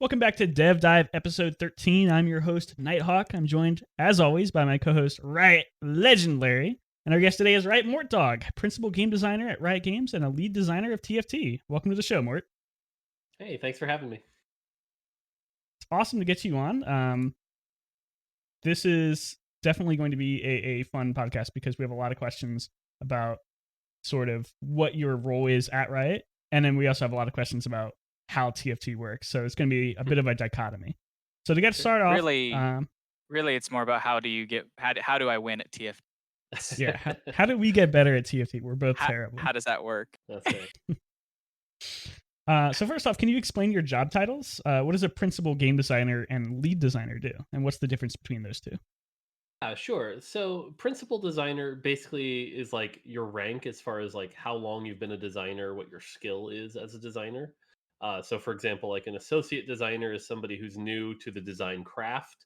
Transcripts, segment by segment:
Welcome back to Dev Dive episode 13. I'm your host, Nighthawk. I'm joined, as always, by my co-host, Riot Legend Larry. And our guest today is Riot Mortdog, principal game designer at Riot Games and a lead designer of TFT. Welcome to the show, Mort. Hey, thanks for having me. It's awesome to get you on. This is definitely going to be a fun podcast because we have a lot of questions about sort of what your role is at Riot. And then we also have a lot of questions about how TFT works. So it's going to be a bit of a dichotomy. So to get started off, Really, it's more about how do I win at TFT? yeah, how do we get better at TFT? We're both terrible. How does that work? That's it. So first off, can you explain your job titles? What does a principal game designer and lead designer do? And what's the difference between those two? Sure. So, principal designer basically is like your rank as far as like how long you've been a designer, what your skill is as a designer. So, for example, like an associate designer is somebody who's new to the design craft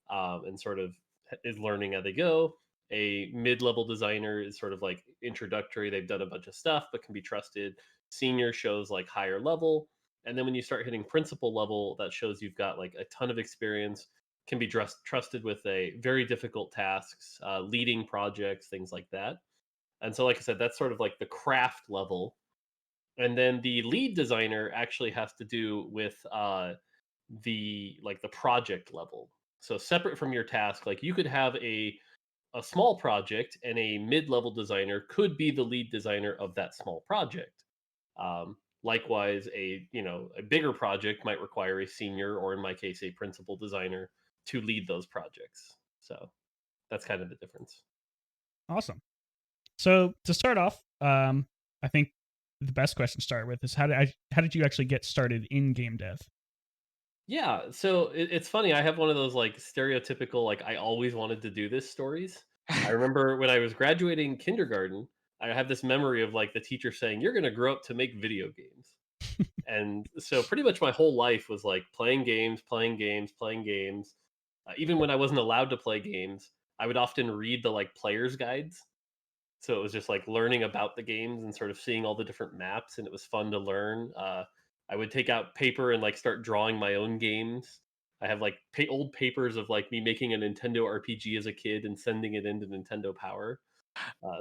and sort of is learning as they go. A mid-level designer is sort of like introductory. They've done a bunch of stuff but can be trusted. Senior shows like higher level. And then when you start hitting principal level, that shows you've got like a ton of experience, can be trusted with a very difficult tasks, leading projects, things like that. And so, like I said, that's sort of like the craft level. And then the lead designer actually has to do with the project level. So separate from your task, like you could have a small project and a mid-level designer could be the lead designer of that small project. Likewise, a bigger project might require a senior, or in my case, a principal designer to lead those projects. So that's kind of the difference. Awesome. So to start off, I think the best question to start with is how did you actually get started in game dev? Yeah, so it's funny. I have one of those like stereotypical like I always wanted to do this stories. I remember when I was graduating kindergarten, I have this memory of like the teacher saying, "You're going to grow up to make video games." And so pretty much my whole life was like playing games, playing games, playing games. Even when I wasn't allowed to play games, I would often read the like players guides. So it was just like learning about the games and sort of seeing all the different maps, and it was fun to learn. I would take out paper and like start drawing my own games. I have like old papers of like me making a Nintendo RPG as a kid and sending it into Nintendo Power.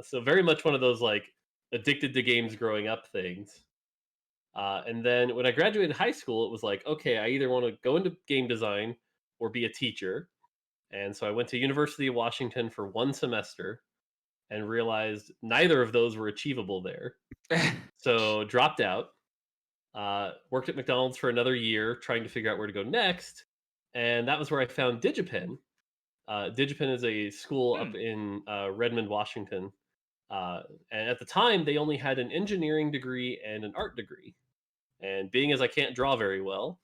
So very much one of those like addicted to games growing up things. And then when I graduated high school, it was like, okay, I either want to go into game design or be a teacher. And so I went to University of Washington for one semester and realized neither of those were achievable there. So dropped out. Worked at McDonald's for another year, trying to figure out where to go next. And that was where I found DigiPen. DigiPen is a school up in Redmond, Washington. And at the time, they only had an engineering degree and an art degree. And being as I can't draw very well,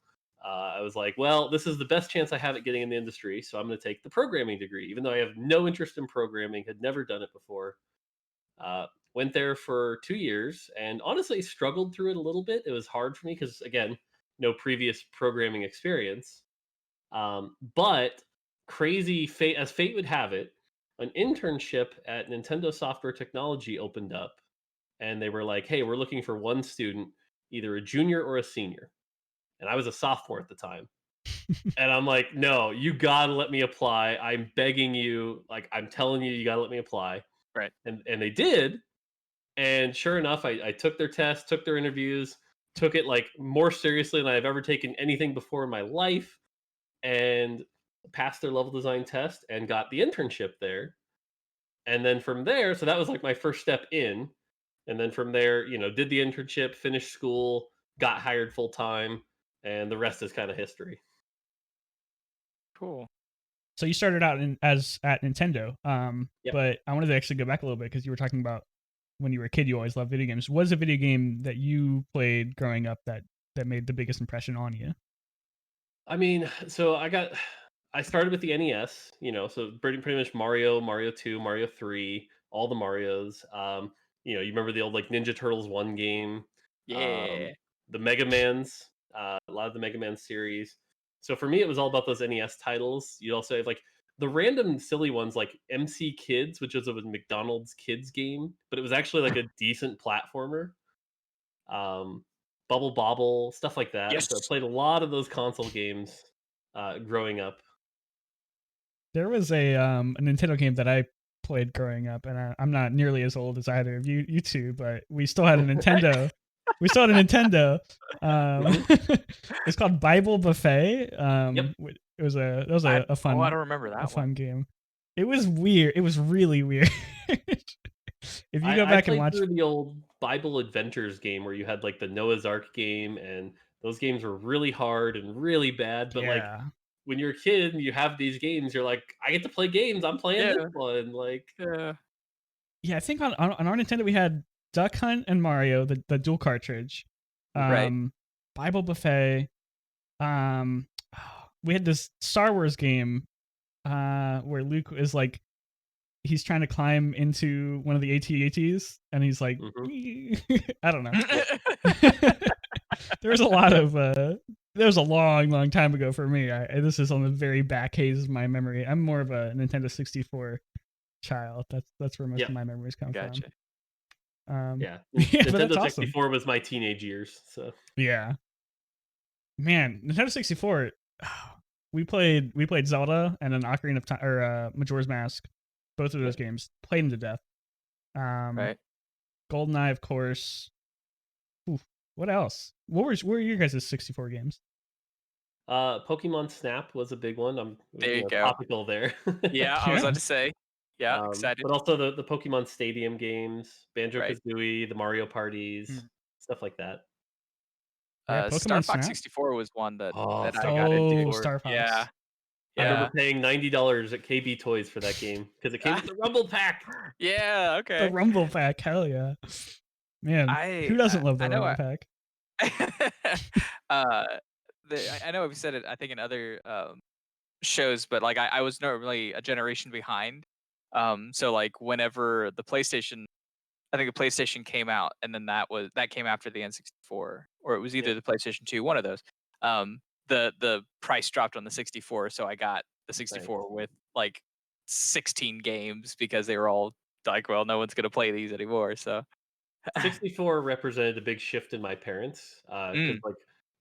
I was like, well, this is the best chance I have at getting in the industry. So I'm going to take the programming degree, even though I have no interest in programming, had never done it before. Went there for 2 years and honestly struggled through it a little bit. It was hard for me because, again, no previous programming experience. But crazy fate, as fate would have it, an internship at Nintendo Software Technology opened up, and they were like, "Hey, we're looking for one student, either a junior or a senior." And I was a sophomore at the time. And I'm like, "No, you gotta let me apply. I'm begging you. Like, I'm telling you, you gotta let me apply." Right. And they did. And sure enough, I took their test, took their interviews, took it like more seriously than I've ever taken anything before in my life, and passed their level design test and got the internship there. And then from there, so that was like my first step in. And then from there, did the internship, finished school, got hired full time, and the rest is kind of history. Cool. So you started out at Nintendo, Yep. but I wanted to actually go back a little bit because you were talking about when you were a kid, you always loved video games. What is a video game that you played growing up that made the biggest impression on you? I mean, so I started with the NES, so pretty much Mario, Mario 2, Mario 3, all the Marios. You remember the old like Ninja Turtles 1 game, Yeah. the Mega Mans, a lot of the Mega Man series. So for me, it was all about those NES titles. You also have like the random silly ones like MC Kids, which was a McDonald's kids game, but it was actually like a decent platformer. Um, Bubble Bobble, stuff like that. So I Yes. played a lot of those console games growing up. There was a Nintendo game that I played growing up, and I'm not nearly as old as either of you two, but we still had a Nintendo. We still had a Nintendo. It's called Bible Buffet. Yep. It was I a oh, I fun don't remember that one. game. It was weird. It was really weird. If you go I back and played watch, through the old Bible Adventures game where you had like the Noah's Ark game, and those games were really hard and really bad. But like yeah, when you're a kid and you have these games, you're like, I get to play games. I'm playing this Yeah. one. Like, Yeah. yeah. I think on our Nintendo we had Duck Hunt and Mario, the dual cartridge. Right. Bible Buffet. Um, we had this Star Wars game where Luke is like he's trying to climb into one of the AT-ATs and he's like I don't know. There was a lot of there was a long time ago for me. This is on the very back haze of my memory. I'm more of a Nintendo 64 child. That's where most yeah, of my memories come Gotcha. from. yeah. Yeah, but that's Nintendo awesome. 64 was my teenage years. So Yeah. Man, Nintendo 64. We played Zelda and then Ocarina of Time or Majora's Mask. Both of those games played them to death. Right. GoldenEye, of course. Oof. What else? What were your guys' 64 games? Pokemon Snap was a big one. I'm There you go. topical there. Yeah, I was about to say. Yeah, excited. But also the Pokemon Stadium games, Banjo Right. Kazooie, the Mario parties, stuff like that. Yeah, Star Pokemon Fox Snap. 64 was one that Oh, I Star got Fox into. 64. Star Fox. Yeah. I Yeah. remember paying $90 at KB Toys for that game because it came with the Rumble Pack. Yeah, The okay. Rumble Pack, hell yeah. Man, who doesn't love the I know Rumble Pack? I know I've said it I think in other shows, but like I was normally a generation behind. So like whenever the PlayStation, I think the PlayStation came out, and then that came after the N64, or it was either Yeah. the PlayStation 2, one of those. The price dropped on the 64, so I got the 64 with like 16 games because they were all like, well, no one's gonna play these anymore. So 64 represented a big shift in my parents because Mm. like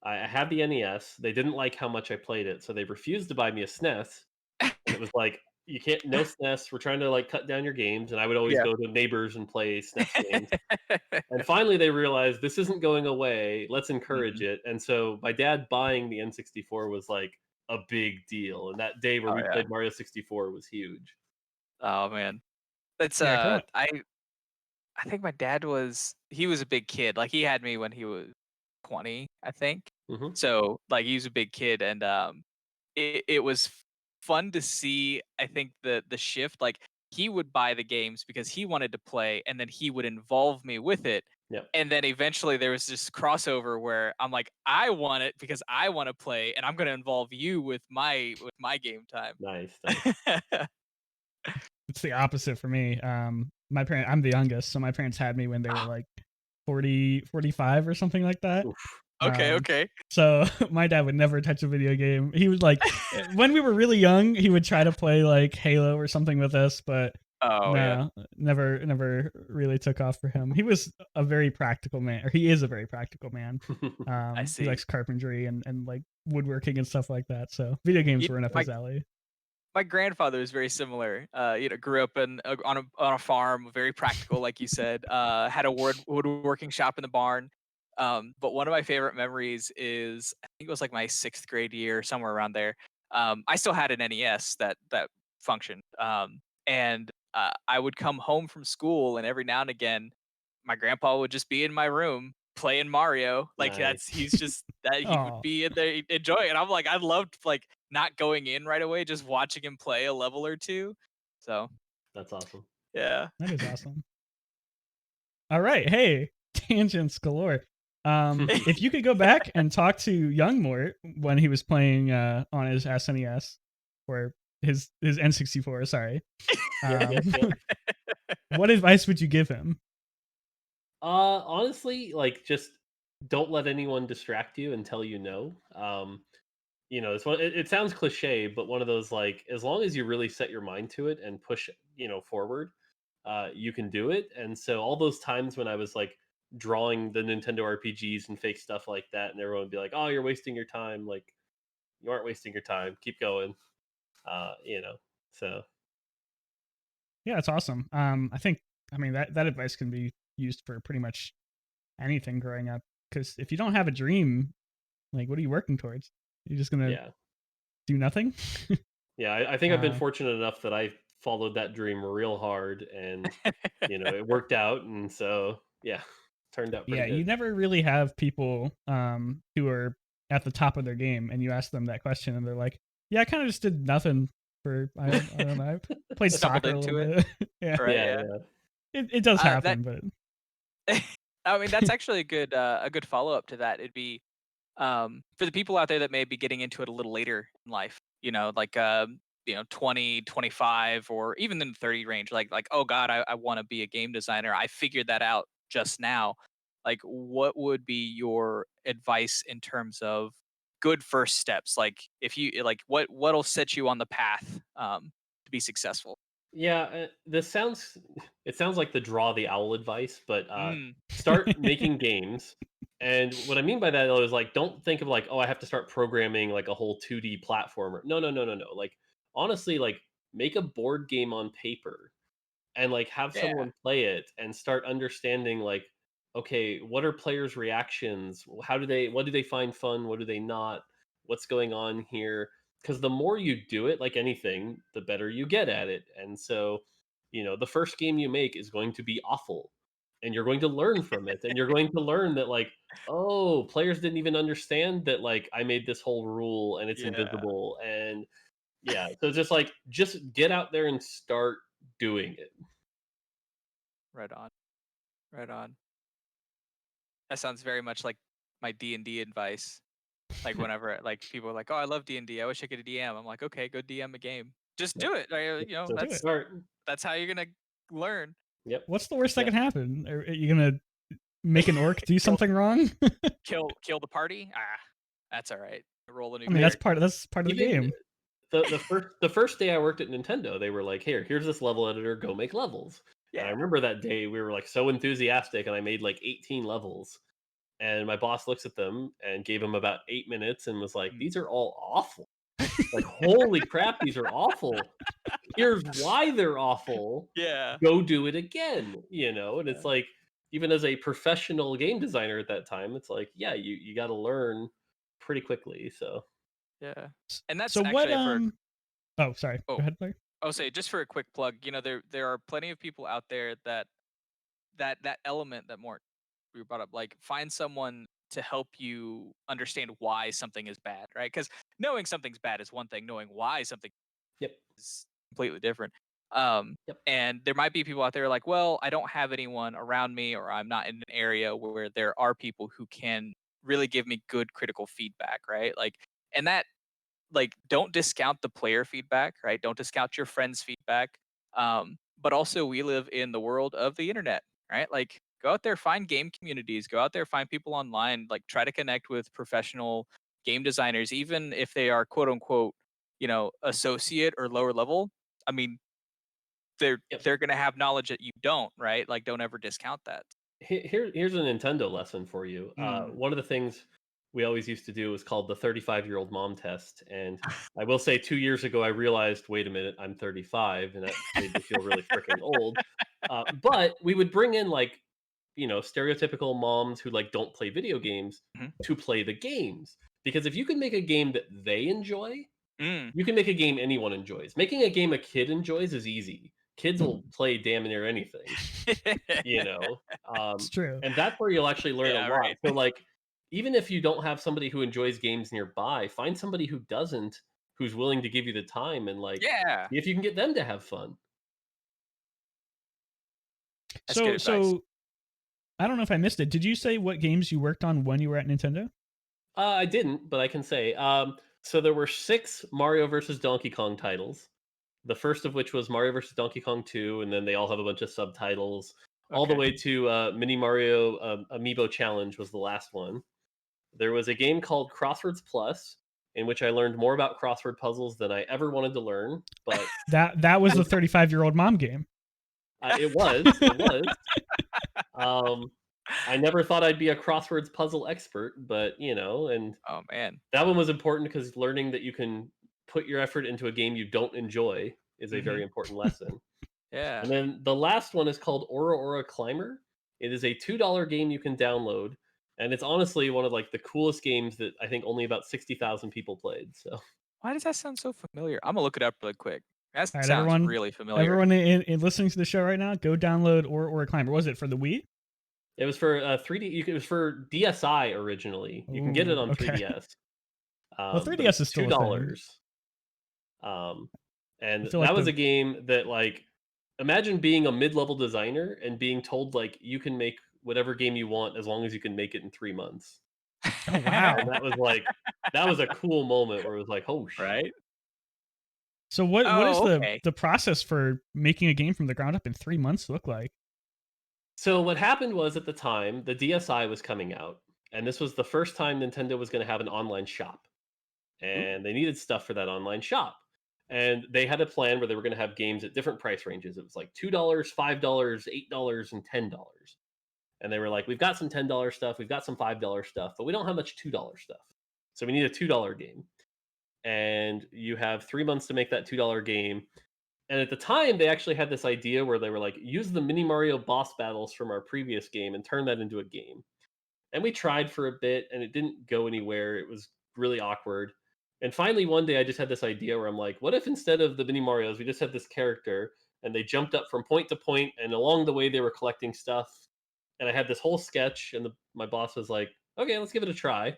I had the NES. They didn't like how much I played it, so they refused to buy me a SNES. And it was like, you can't, no SNES. We're trying to like cut down your games, and I would always Yeah. go to neighbors and play SNES games. And finally, they realized this isn't going away. Let's encourage Mhm. it. And so my dad buying the N64 was like a big deal. And that day where Oh we yeah. played Mario 64 was huge. Oh man. That's Yeah, growing I think my dad he was a big kid. Like he had me when he was 20, I think. Hmm. So like he was a big kid, and it was fun to see. I think the shift. Like he would buy the games because he wanted to play, and then he would involve me with it. Yep. And then eventually there was this crossover where I'm like, I want it because I want to play, and I'm going to involve you with my game time. Nice. Nice. it's the opposite for me. I'm the youngest, so my parents had me when they were like 40, 45 or something like that. Oof. Okay. So my dad would never touch a video game. He would like when we were really young, he would try to play like Halo or something with us, but Oh yeah. no, never really took off for him. He was a very practical man, or he is a very practical man. I He see. likes carpentry and like woodworking and stuff like that. So video games were up his alley. My grandfather is very similar. Grew up on a farm, very practical, like you said. Had a woodworking shop in the barn. But one of my favorite memories is, I think it was like my 6th grade year, somewhere around there. I still had an NES that functioned, and I would come home from school, and every now and again, my grandpa would just be in my room playing Mario. Like Nice. he's just that he would Oh, be in there enjoying. And I'm like, I loved like not going in right away, just watching him play a level or two. So That's awesome. yeah. that is awesome. All right, hey, tangents galore. If you could go back and talk to young Mort when he was playing on his SNES or his N64, sorry. Yeah. What advice would you give him? Honestly, like just don't let anyone distract you and tell you no. It sounds cliche, but one of those like as long as you really set your mind to it and push, forward, you can do it. And so all those times when I was like drawing the Nintendo RPGs and fake stuff like that, and everyone would be like, "Oh, you're wasting your time." Like, you aren't wasting your time. Keep going. You know. So Yeah, it's awesome. I mean that advice can be used for pretty much anything growing up. Because if you don't have a dream, like, what are you working towards? You're just gonna yeah, do nothing. yeah. I think I've been Uh, fortunate enough that I followed that dream real hard, and it worked out, and so yeah, turned out pretty yeah, you good. never really have people who are at the top of their game, and you ask them that question, and they're like, "Yeah, I kind of just did nothing for I don't know. I played Stumbled soccer a into little it, bit." Yeah, right? Yeah, Yeah. yeah. it does That happen, but I mean, that's actually a good follow up to that. It'd be for the people out there that may be getting into it a little later in life, like 20, 25, or even in the 30 range, like, oh God, I want to be a game designer. I figured that out just now. Like, what would be your advice in terms of good first steps? Like, if you like, what'll set you on the path to be successful? Yeah, this sounds it sounds like the draw the owl advice, but Mm. start making games. And what I mean by that though is like don't think of like, oh, I have to start programming like a whole 2D platformer. No, no, no, no, no. Like honestly, like make a board game on paper and like have Yeah. someone play it and start understanding like, okay, what are players' reactions? What do they find fun? What do they not? What's going on here? Because the more you do it, like anything, the better you get at it. And so, the first game you make is going to be awful. And you're going to learn from it. And you're going to learn that like, oh, players didn't even understand that like I made this whole rule and it's Yeah. invisible. And yeah. So just get out there and start doing it. Right on. Right on. That sounds very much like my D&D advice. Like whenever like people are like, "Oh, I love D&D. I wish I could DM." I'm like, "Okay, go DM a game. Just Yep. do it." So do it. start. That's how you're gonna learn. Yep. What's the worst that Yep. can happen? Are you gonna make an orc do something wrong? Kill the party. That's all right. Roll a new I mean, that's character. part of the Even game. the first day I worked at Nintendo, they were like, here's this level editor, go make levels." And I Yeah. remember that day we were like so enthusiastic, and I made like 18 levels. And my boss looks at them and gave him about 8 minutes and was like, Mm. "These are all awful. Like, holy crap, these are awful. Here's why they're awful. Yeah. Go do it again." And Yeah. it's like, even as a professional game designer at that time, it's like, yeah, you got to learn pretty quickly. So Yeah. And that's So what? actually for Oh, sorry. Go oh, ahead, Blair. I'll say just for a quick plug. There are plenty of people out there that element that Mort we brought up, like find someone to help you understand why something is bad, right? Because knowing something's bad is one thing, knowing why something yep, is completely different. Um, yep, and there might be people out there like, well, I don't have anyone around me, or I'm not in an area where there are people who can really give me good critical feedback, right? Like, and that like don't discount the player feedback, right? Don't discount your friends' feedback. But also we live in the world of the internet, right? Like go out there, find game communities, go out there, find people online, like try to connect with professional game designers, even if they are quote unquote, associate or lower level. I mean, they're yep. they're gonna have knowledge that you don't, right? Like don't ever discount that. Here's a Nintendo lesson for you. Mm. One of the things we always used to do was called the 35-year-old mom test. And I will say 2 years ago, I realized, wait a minute, I'm 35, and that made me feel really freaking old. But we would bring in like, stereotypical moms who like don't play video games Mhm. to play the games. Because if you can make a game that they enjoy, Mm. you can make a game anyone enjoys. Making a game a kid enjoys is easy. Kids will play damn near anything, you know? It's true. And that's where you'll actually learn a Yeah, lot. right. So, like, even if you don't have somebody who enjoys games nearby, find somebody who doesn't, who's willing to give you the time and, like, Yeah, see if you can get them to have fun. that's good So advice. I don't know if I missed it. Did you say what games you worked on when you were at Nintendo? I didn't, but I can say. So there were 6 Mario versus Donkey Kong titles. The first of which was Mario versus Donkey Kong 2, and then they all have a bunch of subtitles, all the Okay. way to Mini Mario Amiibo Challenge was the last one. There was a game called Crosswords Plus, in which I learned more about crossword puzzles than I ever wanted to learn. But That was the 35-year-old mom game. it was. Um, I never thought I'd be a crosswords puzzle expert, but and Oh man. that one was important because learning that you can put your effort into a game you don't enjoy is a Hmm. very important lesson. Yeah. And then the last one is called Aura Aura Climber. It is a $2 game you can download, and it's honestly one of like the coolest games that I think only about 60,000 people played. So Why does that sound so familiar? I'm gonna look it up really quick. That All right, sounds everyone, really familiar. everyone in listening to the show right now, go download or Climber. Was it for the Wii? it was for 3D. It was for DSi originally. You can get it Oh, on okay. 3DS, Well, but 3DS it's is two still a thing. dollars. Um, I and feel that like was the a game that like imagine being a mid-level designer and being told like you can make whatever game you want as long as you can make it in 3 months. oh And wow. that was a cool moment where it was like, oh Right? So what is Oh, the okay. the process for making a game from the ground up in 3 months look like? So what happened was at the time the DSi was coming out, and this was the first time Nintendo was going to have an online shop, Ooh. and they needed stuff for that online shop. And they had a plan where they were going to have games at different price ranges. It was like $2, $5, $8, and $10. And they were like, "We've got some $10 stuff, we've got some $5 stuff, but we don't have much $2 stuff. So we need a $2 game." And you have 3 months to make that $2 game. And at the time, they actually had this idea where they were like, use the mini Mario boss battles from our previous game and turn that into a game. And we tried for a bit and it didn't go anywhere. It was really awkward. And finally, one day, I just had this idea where I'm like, what if instead of the mini Marios, we just had this character and they jumped up from point to point, and along the way, they were collecting stuff. And I had this whole sketch, and my boss was like, okay, let's give it a try.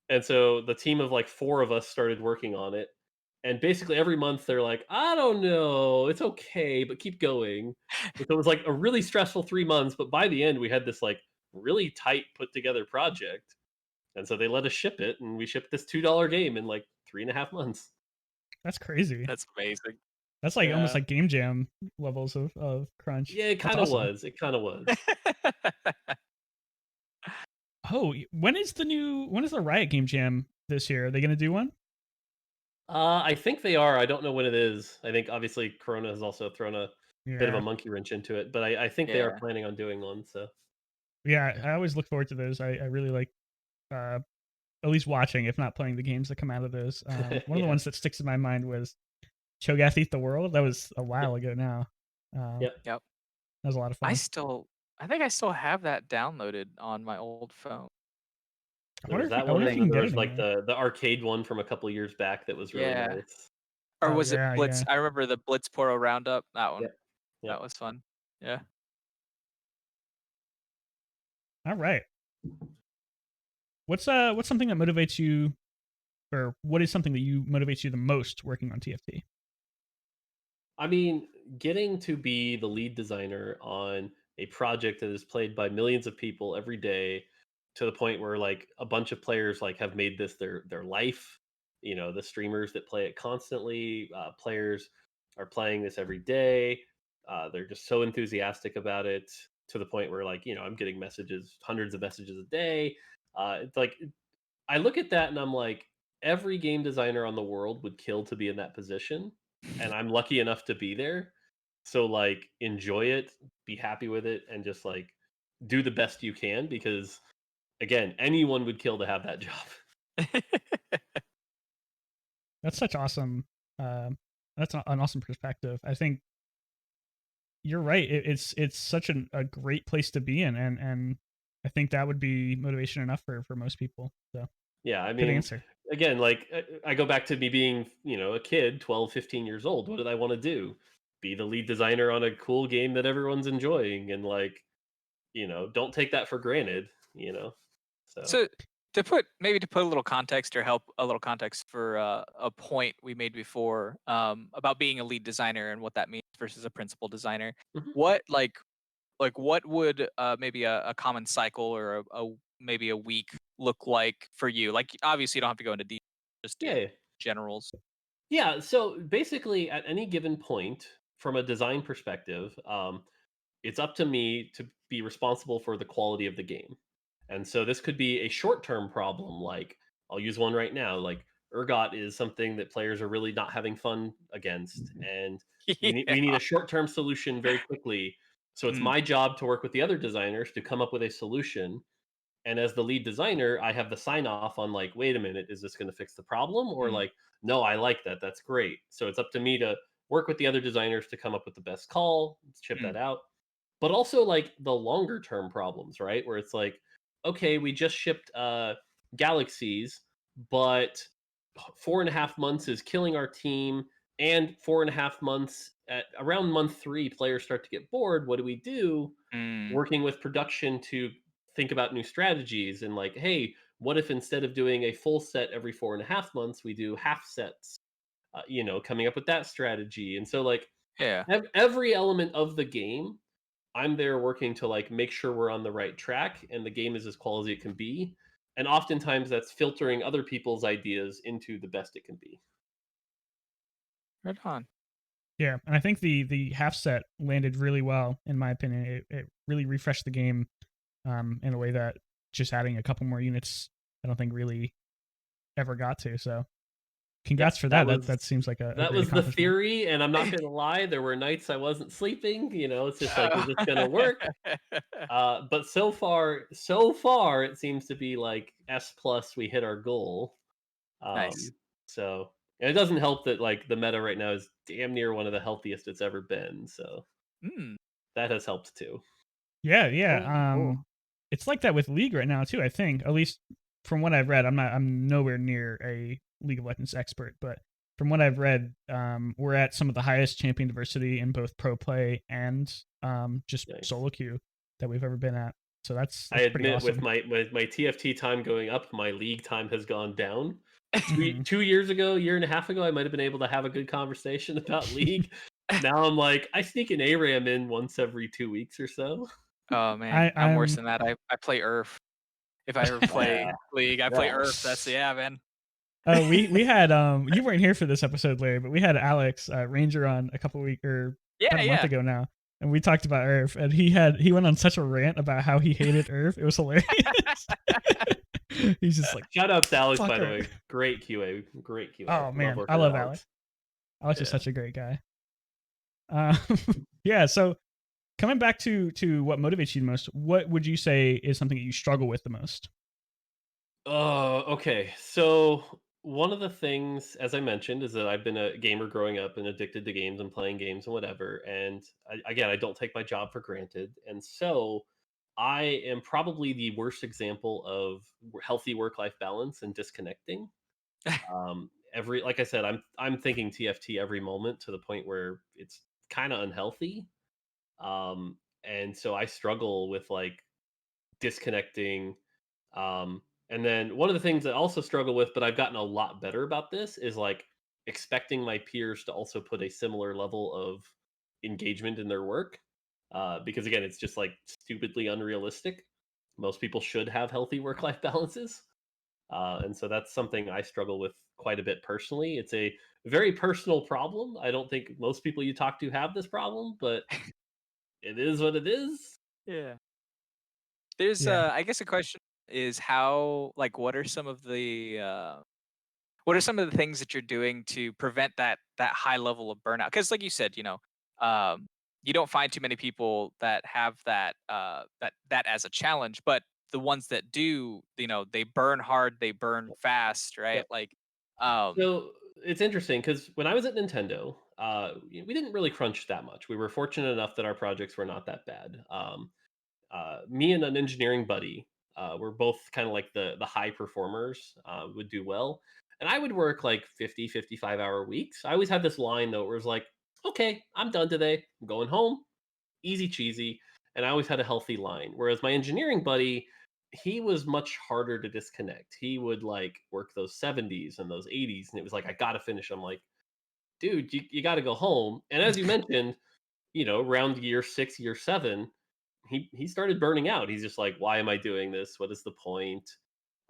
And so the team of like four of us started working on it. And basically every month they're like, I don't know, it's okay, but keep going. And so it was like a really stressful 3 months, but by the end we had this like really tight put together project. And so they let us ship it, and we shipped this $2 game in like 3.5 months. That's crazy. That's amazing. That's like almost Yeah. like game jam levels of crunch. Yeah, it That's kind of awesome. was. It kind of was. Oh, when is the Riot Game Jam this year? Are they gonna do one? I think they are. I don't know when it is. I think obviously Corona has also thrown a bit of a Yeah. monkey wrench into it, but I think they are Yeah. planning on doing one. So Yeah, I always look forward to those. I really like uh at least watching, if not playing the games that come out of those. One of the yeah. ones that sticks in my mind was Cho'Gath Eat the World. That was a Yep. while ago now. Yep. Yep. That was a lot of I fun. still I think I still have that downloaded on my old phone. There was that I one, wonder and if you then can there get was it like anywhere. the arcade one from a couple years back that was really Yeah. nice. Or Oh was it yeah, Blitz? yeah. I remember the Blitz Poro Roundup. That one. Yep. Yep. That was fun. Yeah. All right. What's something that motivates you, or what is something that you motivates you the most working on TFT? I mean, getting to be the lead designer on a project that is played by millions of people every day, to the point where like a bunch of players like have made this their life. The streamers that play it constantly, players are playing this every day. They're just so enthusiastic about it, to the point where like I'm getting messages, hundreds of messages a day. It's like I look at that and I'm like, every game designer on the world would kill to be in that position, and I'm lucky enough to be there. So like enjoy it, be happy with it, and just like do the best you can, because again, anyone would kill to have that job. That's such awesome. Um, that's an awesome perspective. I think you're right. It's such a great place to be in, and I think that would be motivation enough for most people. So Yeah, I good mean, answer. again, like I go back to me being, a kid, 12, 15 years old. What did I want to do? Be the lead designer on a cool game that everyone's enjoying, and like, don't take that for granted. So, So to put a little context or help a little context for a point we made before about being a lead designer and what that means versus a principal designer. mhm. What what would maybe a common cycle or maybe a week look like for you? Like obviously you don't have to go into detail, just do Yeah, yeah. generals. Yeah, so basically, at any given point, from a design perspective, it's up to me to be responsible for the quality of the game. And so this could be a short-term problem, like I'll use one right now. Like ergot is something that players are really not having fun against, and we need Yeah. a short-term solution very quickly. So it's Mm, my job to work with the other designers to come up with a solution. And as the lead designer, I have the sign off on like, wait a minute, is this going to fix the problem? Or mm, like, no, I like that. That's great. So it's up to me to work with the other designers to come up with the best call, ship mm, that out. But also like the longer term problems, right? Where it's like, okay, we just shipped galaxies, but 4.5 months is killing our team, and 4.5 months at around month three, players start to get bored. What do we do? mm. Working with production to think about new strategies and like, hey, what if instead of doing a full set every 4.5 months, we do half sets? Coming up with that strategy. And so like Yeah. every element of the game, I'm there working to like make sure we're on the right track and the game is as quality as it can be. And oftentimes that's filtering other people's ideas into the best it can be. Right on. Yeah, and I think the half set landed really well in my opinion. It really refreshed the game in a way that just adding a couple more units I don't think really ever got to. So Yep, congrats for that that. was That seems like a that great was the accomplishment. theory, and I'm not gonna lie, there were nights I wasn't sleeping. It's just like, is this gonna work? But so far, it seems to be like S plus. We hit our goal. Nice. So and it doesn't help that like the meta right now is damn near one of the healthiest it's ever been. So Mm, that has helped too. Yeah, cool, yeah. cool. It's like that with League right now too. I think, at least from what I've read, I'm nowhere near a League of Legends expert, but from what I've read, we're at some of the highest champion diversity in both pro play and just Nice. solo queue that we've ever been at. So I that's pretty admit, with awesome. my TFT time going up, my league time has gone down. Two, Mhm. 2 years ago, year and a half ago, I might have been able to have a good conversation about league. Now I'm like, I sneak an ARAM in once every 2 weeks or so. Oh man, I I'm worse I'm than that. I play Earth. If I ever play Yeah. League, I play Yeah. Earth. That's yeah, man. we had you weren't here for this episode, Larry, but we had Alex Ranger on a couple week or about Yeah, a month yeah. ago now, and we talked about Earth, and he went on such a rant about how he hated Earth. It was hilarious. He's just like, Shout out to Alex, fuck by the Earth. way. Great QA. Great QA. Oh Love man, I working with love Alex. Alex. Alex is Yeah. such a great guy. Uh, yeah. So coming back to what motivates you the most, what would you say is something that you struggle with the most? Oh, okay. So one of the things, as I mentioned, is that I've been a gamer growing up and addicted to games and playing games and whatever. And again, I don't take my job for granted. And so I am probably the worst example of healthy work-life balance and disconnecting. Like I said, I'm thinking TFT every moment to the point where it's kind of unhealthy. And so I struggle with like disconnecting. And then one of the things I also struggle with, but I've gotten a lot better about this, is like expecting my peers to also put a similar level of engagement in their work. Because again, it's just like stupidly unrealistic. Most people should have healthy work life balances. And so that's something I struggle with quite a bit personally. It's a very personal problem. I don't think most people you talk to have this problem, but it is what it is. Yeah. There's Yeah. I guess a question is how like what are some of the things that you're doing to prevent that high level of burnout? Because like you said, um, you don't find too many people that have that as a challenge, but the ones that do, they burn hard, they burn fast, right? Yep. Like, So it's interesting because when I was at Nintendo, we didn't really crunch that much. We were fortunate enough that our projects were not that bad. Me and an engineering buddy were both kind of like the high performers, would do well. And I would work like 50, 55 hour weeks. I always had this line though, where it was like, okay, I'm done today. I'm going home, easy cheesy. And I always had a healthy line. Whereas my engineering buddy, he was much harder to disconnect. He would like work those 70s and those 80s. And it was like, I got to finish. I'm like, dude, you got to go home. And as you mentioned, around year 6, year 7, he started burning out. He's just like, why am I doing this? What is the point?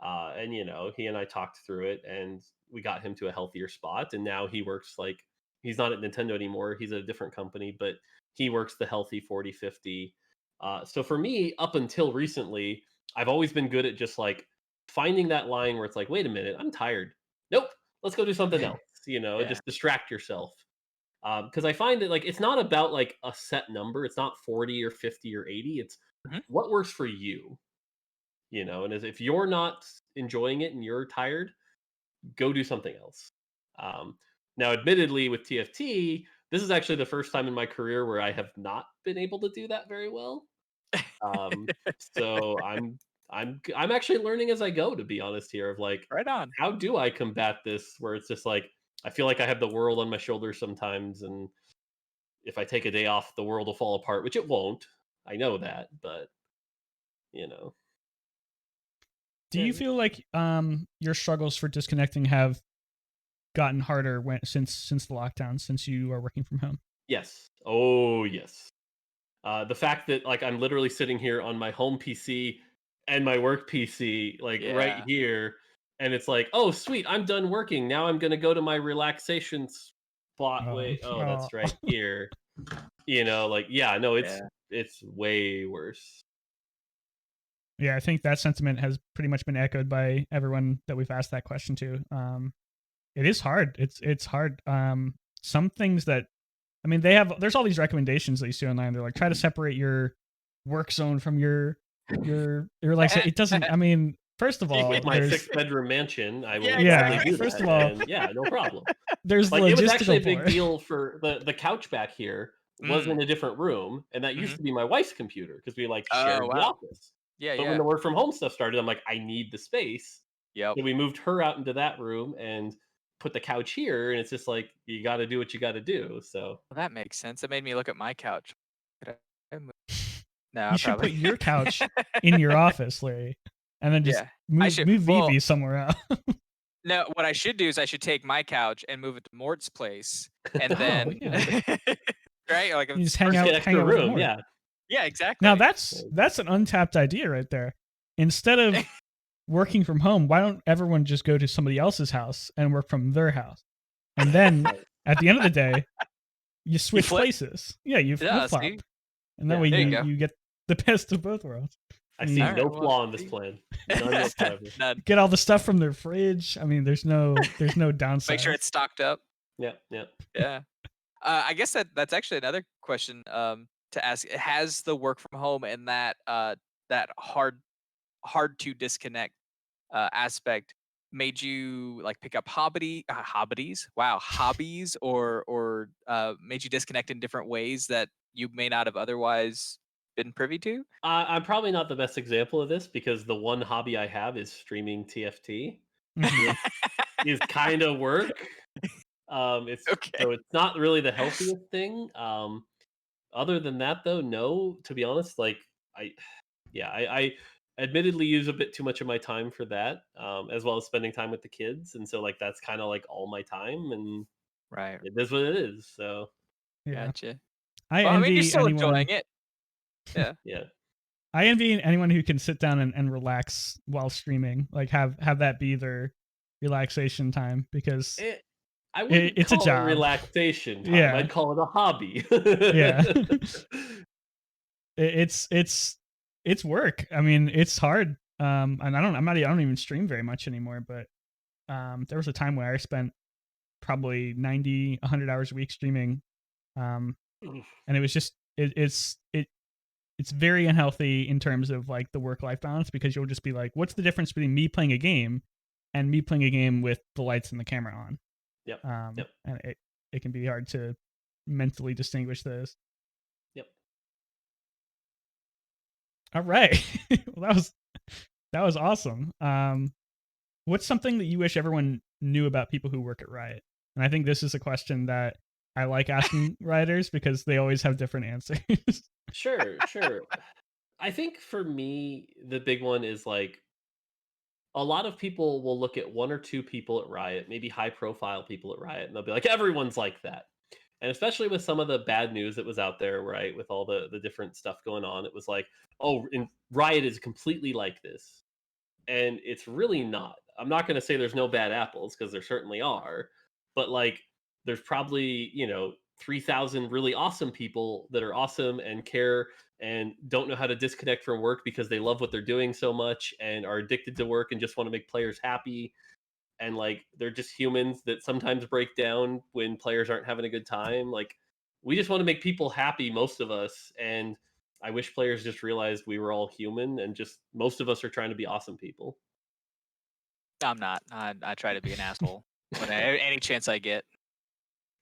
And he and I talked through it, and we got him to a healthier spot. And now he works like, he's not at Nintendo anymore. He's at a different company, but he works the healthy 40-50. So for me, up until recently, I've always been good at just like finding that line where it's like, wait a minute, I'm tired. Nope, let's go do something else. yeah, Just distract yourself. Because I find that like it's not about like a set number. It's not 40 or 50 or 80. It's Mhm. what works for you, you know. And as if you're not enjoying it and you're tired, go do something else. Um, Now, admittedly, with TFT, this is actually the first time in my career where I have not been able to do that very well. So I'm actually learning as I go, to be honest here, of like Right on. how do I combat this where it's just like I feel like I have the world on my shoulders sometimes, and if I take a day off, the world will fall apart, which it won't. I know that, but you know, Do Yeah, you feel like your struggles for disconnecting have gotten harder since the lockdown, since you are working from home? yes. Oh, yes. The fact that like I'm literally sitting here on my home PC and my work PC, like right yeah, here, and it's like, oh, sweet, I'm done working. Now I'm gonna go to my relaxation spot. Oh, Wait, oh, oh. that's right here. You know, like yeah, no, yeah. it's way worse. Yeah, I think that sentiment has pretty much been echoed by everyone that we've asked that question to. It is hard. It's hard. Some things that I mean, there's all these recommendations that you see online. They're like try to separate your work zone from your like. It doesn't. I mean, first of all, With my there's 6 bedroom mansion, I Yeah, will gladly yeah. do First that, of all, and yeah, no problem. there's the Like, it was actually a logistical big part. deal for the couch back here was Mm, in a different room, and that used mhm. to be my wife's computer because we, like, Oh, shared the wow. office. Yeah, But when yeah. the work from home stuff started, I'm like, "I need the space." Yep. So we moved her out into that room and put the couch here, and it's just like, you gotta do what you gotta do, so Well, that makes sense. It made me look at my couch. Could I move? No, You should probably. put your couch in your office, Larry, and then just Yeah, I move should. move Well, Vivi somewhere else. no, what I should do is I should take my couch and move it to Mort's place, and Oh then yeah, right, like you just it's hang just perfect. get out extra with room, Mort. yeah. Yeah, Now exactly. that's an untapped idea right there. Instead of working from home, why don't everyone just go to somebody else's house and work from their house? And then Right. at the end of the day, you You switch flip. places. Yeah, you flip Yeah, flop, see? and that Yeah, way There you you go. you get the best of both worlds. I And see you Alright, no well, flaw in this see? plan. None whatsoever. None. get all the stuff from their fridge. I mean, there's no Make sure downside. it's stocked up. Yeah, yeah. Yeah. I guess that's actually another question, to ask. Has the work from home and that hard to disconnect, aspect made you, like, pick up hobbies? Wow, hobbies or made you disconnect in different ways that you may not have otherwise been privy to? I'm probably not the best example of this because the one hobby I have is streaming TFT, Mhm. which is kinda work. Okay. It's not really the healthiest thing. Other than that though, no, to be honest, like I yeah, I admittedly use a bit too much of my time for that, as well as spending time with the kids, and so like that's kind of like all my time, and Right. it is what it is. So Yeah, Gotcha. I Well, I mean, you're envy still enjoying anyone. it. Yeah. yeah, I envy anyone who can sit down and relax while streaming. Like have that be their relaxation time because it, I wouldn't it's a call it job. relaxation time. Yeah, I'd call it a hobby. yeah. It's work. I mean, it's hard. And I don't even stream very much anymore. But there was a time where I spent probably 90, 100 hours a week streaming. Um, and it was just it's very unhealthy in terms of like the work life balance because you'll just be like, what's the difference between me playing a game and me playing a game with the lights and the camera on? Yep, yep, And it can be hard to mentally distinguish those. yep. All right, well, that was awesome. What's something that you wish everyone knew about people who work at Riot? And I think this is a question that I like asking writers because they always have different answers. Sure, sure. I think for me, the big one is like a lot of people will look at one or two people at Riot, maybe high profile people at Riot, and they'll be like, everyone's like that. And especially with some of the bad news that was out there, right? With all the different stuff going on, it was like, oh, Riot is completely like this. And it's really not. I'm not going to say there's no bad apples because there certainly are, but like there's probably, 3,000 really awesome people that are awesome and care and don't know how to disconnect from work because they love what they're doing so much and are addicted to work and just want to make players happy. and like they're just humans that sometimes break down when players aren't having a good time. Like we just want to make people happy, most of us, and I wish players just realized we were all human and just most of us are trying to be awesome people. I'm not. I try to be an asshole when any chance I get.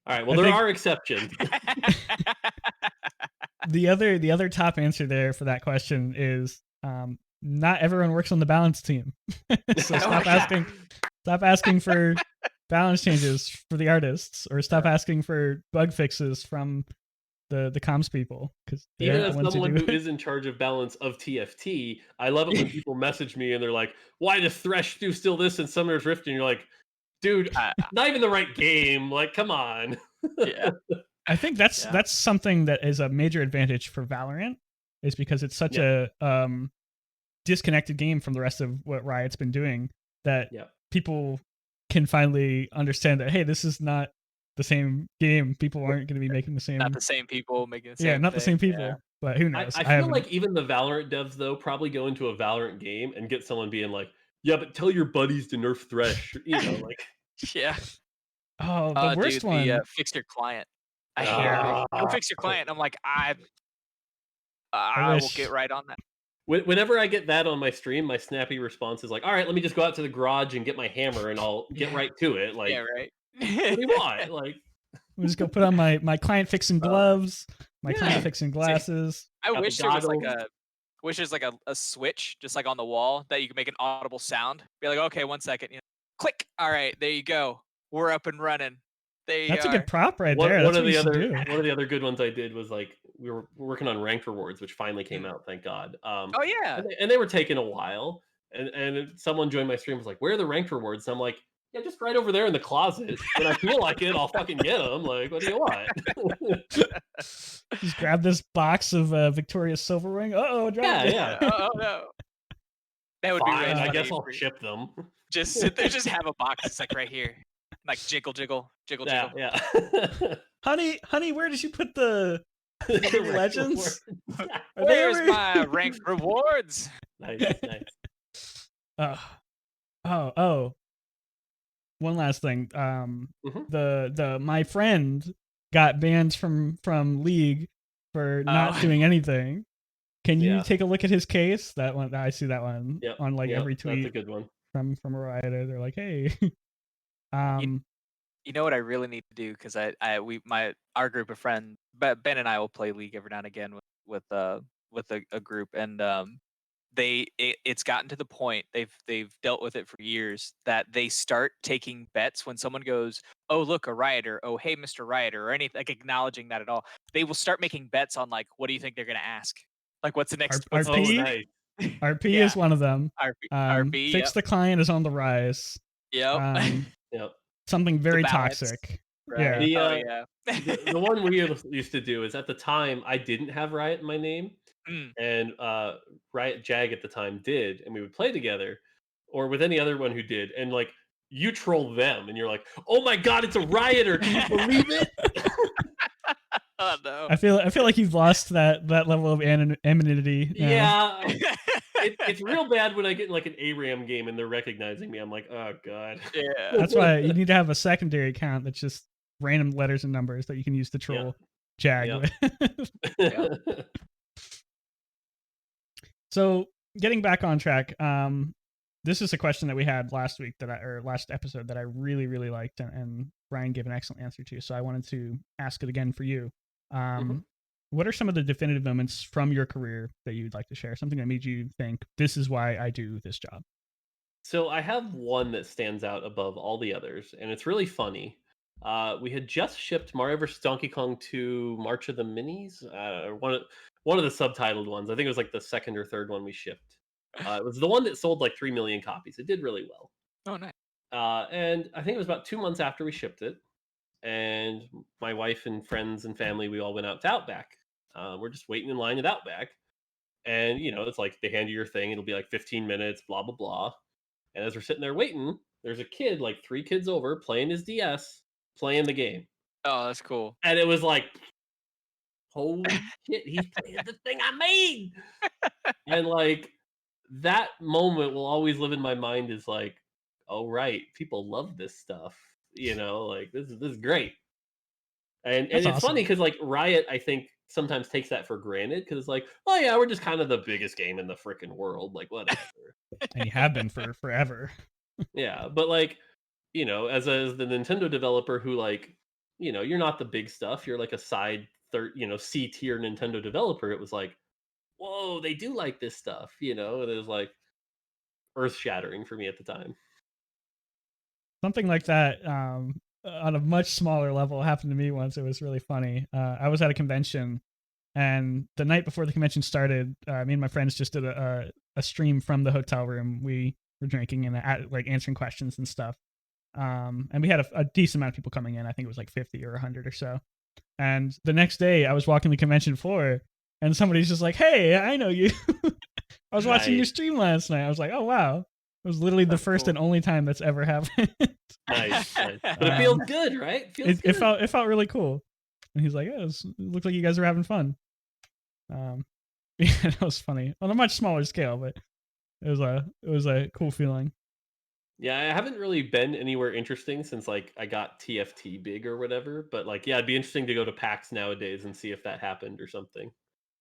All right, well I there think are exceptions. the other top answer there for that question is not everyone works on the balance team. So Oh, stop asking for balance changes for the artists, or stop asking for bug fixes from the comms people, because they're Even not the as ones who someone do who it. is in charge of balance of TFT, I love it when people message me and they're like, "Why does Thresh do still this and Summoner's Rift?" And you're like, "Dude, Uh, not even the right game. Like, come on." yeah. I think that's something that is a major advantage for Valorant, is because it's such Yep. a disconnected game from the rest of what Riot's been doing, that Yep. people can finally understand that, hey, this is not the same game. People aren't going to be making the same. Not the same people making the Yeah, same not the same thing. people. Yeah. But who I, knows? I I feel haven't. like even the Valorant devs though probably go into a Valorant game and get someone being like, "Yeah, but tell your buddies to nerf Thresh." You know, like, Yeah. Oh, the worst Dude, the one. fix your client. I hate it. Yeah. Go fix your client. I'm like, I I will get wish. right on that. whenever I get that on my stream, my snappy response is like, "All right, let me just go out to the garage and get my hammer and I'll get Yeah. right to it." Yeah, Like, right. what do you want? Like, I'm just gonna put on my client fixing gloves, my client yeah, fixing See, glasses. I got the wish there was like goggles. a switch just like on the wall that you could make an audible sound. Be like, okay, 1 second, click. All right, there you go. We're up and running. There you That's a good are. prop right One there. one That's of what you the should other do. one of the other good ones I did was like we were working on ranked rewards, which finally came Mm. out, thank God. Oh yeah. And they were taking a while, and someone joined my stream was like, "Where are the ranked rewards?" And I'm like, "Yeah, just right over there in the closet. When I feel like it, I'll fucking get them. Like, what do you want?" Just grab this box of Victoria's Silver Ring. Oh, dropped Yeah, it. yeah. Oh no. That would be real Fine, I guess funny. I'll ship them. Just sit there, just have a box. It's like right here, like jiggle, jiggle, jiggle, Yeah, jiggle. yeah. honey, where did you put the The League of ranked Legends? rewards. Are they Where's over? my ranked rewards? Nice, nice. Oh, oh. One last thing. Mhm. The my friend got banned from League for not Oh. doing anything. Can you Yeah. take a look at his case? That one, I see that one Yep, on like yep, every that's a tweet good one. from a Rioter. They're like, hey, You, you know what I really need to do, because our group of friends, Ben and I will play League every now and again with a group, and it's gotten to the point they've dealt with it for years that they start taking bets when someone goes, oh look, a rioter, oh hey Mr. Rioter, or anything, like acknowledging that at all. They will start making bets on like, what do you think they're gonna ask? Like what's the next Oh, RP nice. RP Yeah, is one of them. RP, Fix yep. the client is on the rise. Yep. Yep. Something very balance. toxic. Right. Yeah. Oh yeah. The one we used to do is at the time I didn't have Riot in my name, Mm. and Riot Jag at the time did, and we would play together, or with any other one who did, and like you troll them, and you're like, "Oh my god, it's a rioter! Can you believe it?" Oh no. I feel like you've lost that level of anonymity now. Yeah, it's real bad when I get in like an ARAM game and they're recognizing me. I'm like, "Oh god." Yeah. That's why you need to have a secondary account that's just random letters and numbers that you can use to troll Jag Yep. with. Yep. So getting back on track, this is a question that we had last week last episode that I really, really liked, and Ryan gave an excellent answer to. So I wanted to ask it again for you. Mhm. What are some of the definitive moments from your career that you'd like to share? Something that made you think, this is why I do this job. So I have one that stands out above all the others, and it's really funny. We had just shipped Mario vs. Donkey Kong 2 March of the Minis, or one of the subtitled ones. I think it was like the second or third one we shipped. It was the one that sold like 3 million copies. It did really well. Oh nice. And I think it was about 2 months after we shipped it, and my wife and friends and family, we all went out to Outback. We're just waiting in line at Outback, and it's like they hand you your thing. It'll be like 15 minutes, blah blah blah. And as we're sitting there waiting, there's a kid like 3 kids over playing his DS, playing the game, Oh, that's cool. and it was like, holy shit, he's playing the thing I made. And like that moment will always live in my mind, is like, oh right, people love this stuff. Like this is great. And That's it's funny awesome. because like Riot, I think sometimes takes that for granted because it's like, oh yeah, we're just kind of the biggest game in the freaking world, like whatever. And you have been for forever. Yeah, but like, as the Nintendo developer who like, you're not the big stuff. You're like a side third, C tier Nintendo developer. It was like, whoa, they do like this stuff. And it was like earth shattering for me at the time. Something like that on a much smaller level happened to me once. It was really funny. I was at a convention, and the night before the convention started, me and my friends just did a stream from the hotel room. We were drinking and like answering questions and stuff. And we had a decent amount of people coming in. I think it was like 50 or 100 or so. And the next day, I was walking the convention floor, and somebody's just like, "Hey, I know you. I was watching your Nice. stream last night." I was like, "Oh wow." It was literally the That's first cool. and only time that's ever happened. Nice. But it feels good, right? It felt really cool. And he's like, "Yeah, it looked like you guys were having fun." Yeah, that was funny on a much smaller scale, but it was a cool feeling. Yeah, I haven't really been anywhere interesting since like I got TFT big or whatever. But like, yeah, it'd be interesting to go to PAX nowadays and see if that happened or something.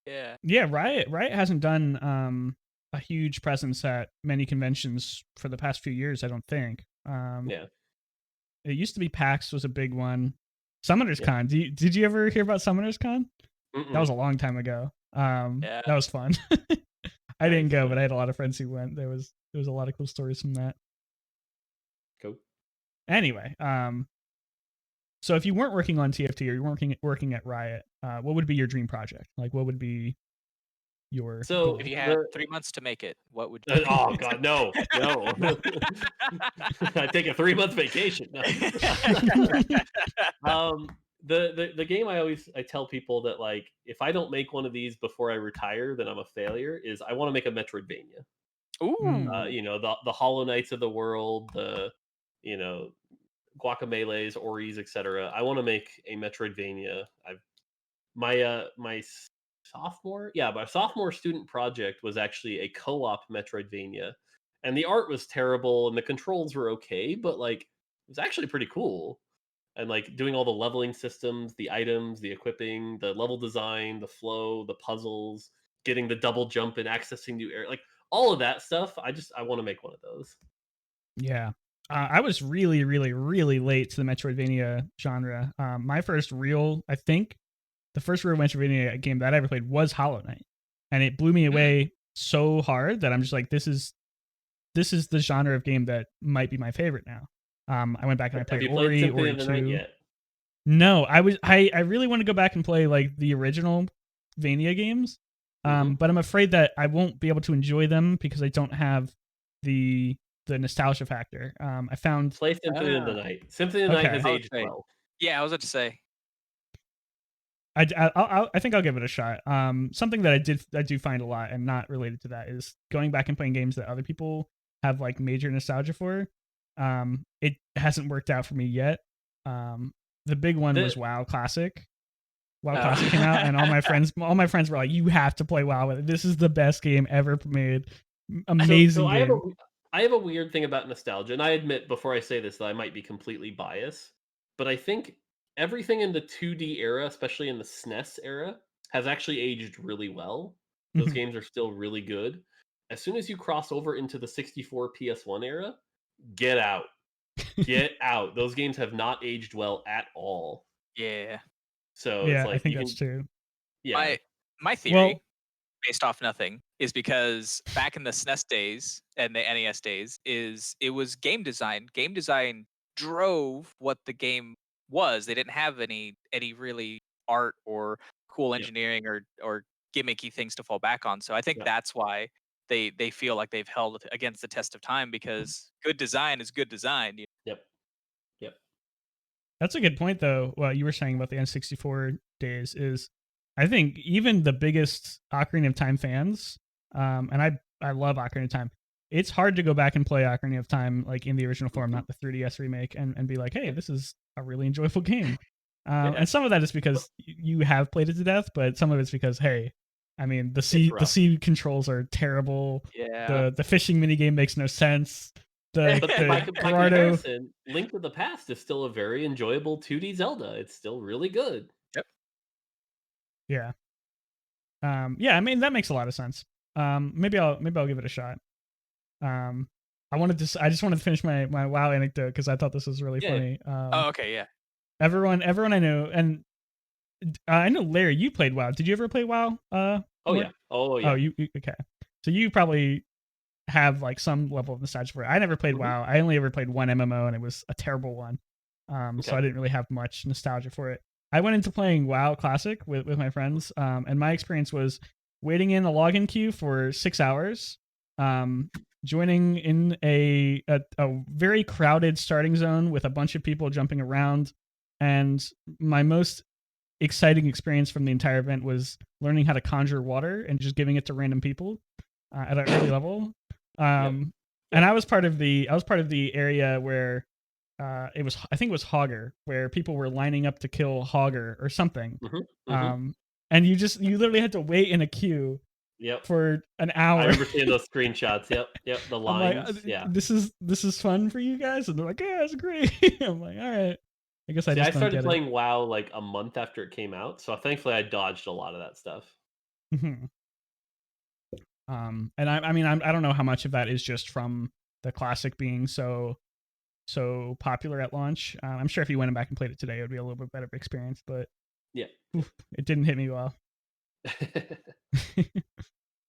Yeah. Yeah, Riot hasn't done a huge presence at many conventions for the past few years, I don't think. Yeah. It used to be PAX was a big one. Summoners Yeah. Con. Did you ever hear about Summoners Con? That was Mm-mm. a long time ago. Yeah. That was fun. I didn't Nice, go, nice. but I had a lot of friends who went. There was a lot of cool stories from that. Cool. Anyway, so if you weren't working on TFT or you weren't working at Riot, what would be your dream project? Like, what would be your So goal? If you had 3 months to make it, what would you oh god, no. I take a 3-month vacation. No. The game I tell people that like if I don't make one of these before I retire, then I'm a failure. Is I want to make a Metroidvania. Ooh. The Hollow Knights of the world, the you know Guacameles, Oris, etc. I want to make a Metroidvania. I've my sophomore, yeah, my sophomore student project was actually a co-op Metroidvania, and the art was terrible and the controls were okay, but like it was actually pretty cool. And like doing all the leveling systems, the items, the equipping, the level design, the flow, the puzzles, getting the double jump and accessing new area, like all of that stuff. I want to make one of those. Yeah. I was really, really, really late to the Metroidvania genre. I think the first real Metroidvania game that I ever played was Hollow Knight. And it blew me away so hard that I'm just like, this is the genre of game that might be my favorite now. I went back and I Have played you played Symphony Ori of the Night 2. yet? No, I really want to go back and play like the original Vania games. But I'm afraid that I won't be able to enjoy them because I don't have the nostalgia factor. I found Play Symphony of the Night. Symphony of the Night okay. has I would aged say well. yeah, I was about to say. I think I'll give it a shot. Something that I do find a lot and not related to that is going back and playing games that other people have like major nostalgia for. It hasn't worked out for me yet. The big one was WoW Classic. WoW Classic came out, and all my friends were like, "You have to play WoW with it. This is the best game ever made. Amazing So game." I have a weird thing about nostalgia, and I admit before I say this that I might be completely biased, but I think everything in the 2D era, especially in the SNES era, has actually aged really well. Those games are still really good. As soon as you cross over into the 64 PS1 era, get out. Get out. Those games have not aged well at all. Yeah. So it's Yeah, I like think you that's can, true. yeah. My theory, Well, based off nothing, is because back in the SNES days and the NES days, it was game design. Game design drove what the game was. They didn't have any really art or cool Yep. engineering or gimmicky things to fall back on. So I think Yep. that's why they feel like they've held against the test of time because good design is good design. Yep. Yep. that's a good point, though. What you were saying about the N64 days is, I think even the biggest Ocarina of Time fans, and I love Ocarina of Time. It's hard to go back and play Ocarina of Time like in the original form, not the 3DS remake, and be like, hey, this is a really enjoyable game. Yeah. And some of that is because you have played it to death, but some of it's because, hey, I mean, the rough. C controls are terrible. Yeah. The fishing minigame makes no sense. The But by, the by Gerardo. comparison, Link to the Past is still a very enjoyable 2D Zelda. It's still really good. Yep. Yeah. Yeah, I mean that makes a lot of sense. Maybe I'll give it a shot. I just wanted to finish my WoW anecdote because I thought this was really Yeah. funny. Oh, okay, yeah. Everyone I know, and I know Larry, you played WoW. Did you ever play WoW? Oh Mort? yeah. Oh Oh, yeah. you okay? So you probably have like some level of nostalgia for it. I never played Mhm. WoW. I only ever played one MMO, and it was a terrible one. So I Okay. didn't really have much nostalgia for it. I went into playing WoW Classic with my friends, and my experience was waiting in a login queue for 6 hours, joining in a very crowded starting zone with a bunch of people jumping around, and my most exciting experience from the entire event was learning how to conjure water and just giving it to random people at an early level. Yep. And I was part of the area where it was, I think it was Hogger, where people were lining up to kill Hogger or something. Hmm. Hmm. Um, and you literally had to wait in a queue Yep. for an I hour. remember seeing those screenshots. Yep. Yep. The I'm like, lines. Yeah. this is fun for you guys, and they're like, yeah, it's great. I'm like, all right. I guess I See, I just don't started get it. playing WoW like a month after it came out, so thankfully I dodged a lot of that stuff. Mhm. And I mean, I don't know how much of that is just from the classic being so popular at launch. I'm sure if you went back and played it today, it would be a little bit better experience, but Yeah. oof, it didn't hit me well.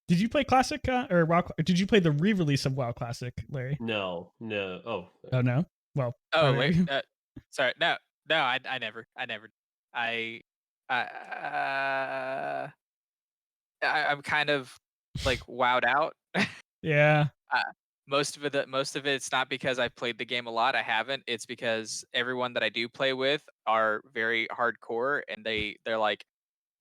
Did you play classic or WoW? Did you play the re-release of WoW Classic, Larry? No. No. Oh. Oh no. Well, Oh, are wait. there? Sorry. No, no, I never. I, I'm kind of like wowed out. Yeah. Uh, most of it's not because I played the game a lot. I haven't. It's because everyone that I do play with are very hardcore, and they're like,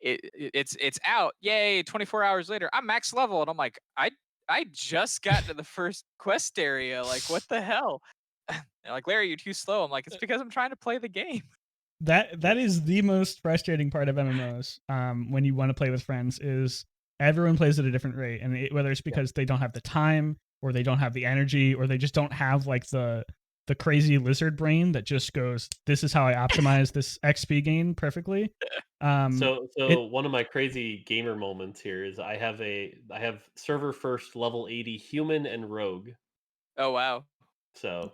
it's out. Yay! 24 hours later, I'm max level, and I'm like, I just got to the first quest area. Like, what the hell? They're like, Larry, you're too slow. I'm like, it's because I'm trying to play the game. That is the most frustrating part of MMOs. When you want to play with friends, is everyone plays at a different rate, and whether it's Yeah. because they don't have the time, or they don't have the energy, or they just don't have like the crazy lizard brain that just goes, "This is how I optimize this XP gain perfectly." So It one of my crazy gamer moments here is I have server first level 80 human and rogue. Oh wow, So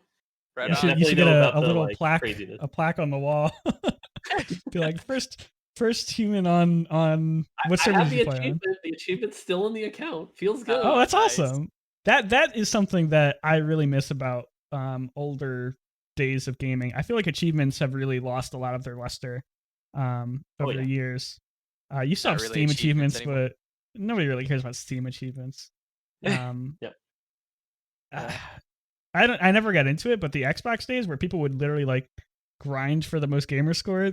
right you yeah, should on. definitely get know about a the little like craziness. plaque on the wall. Be like first human on what I server have did you the play on? achievement. The achievement's still in the account. Feels Oh, good. that's Nice. awesome. That is something that I really miss about older days of gaming. I feel like achievements have really lost a lot of their luster Oh over yeah. the years. You still Not have really Steam achievements achievements, anymore. but nobody really cares about Steam achievements. Um, Yeah. Yeah. I never got into it, but the Xbox days where people would literally like grind for the most gamer score.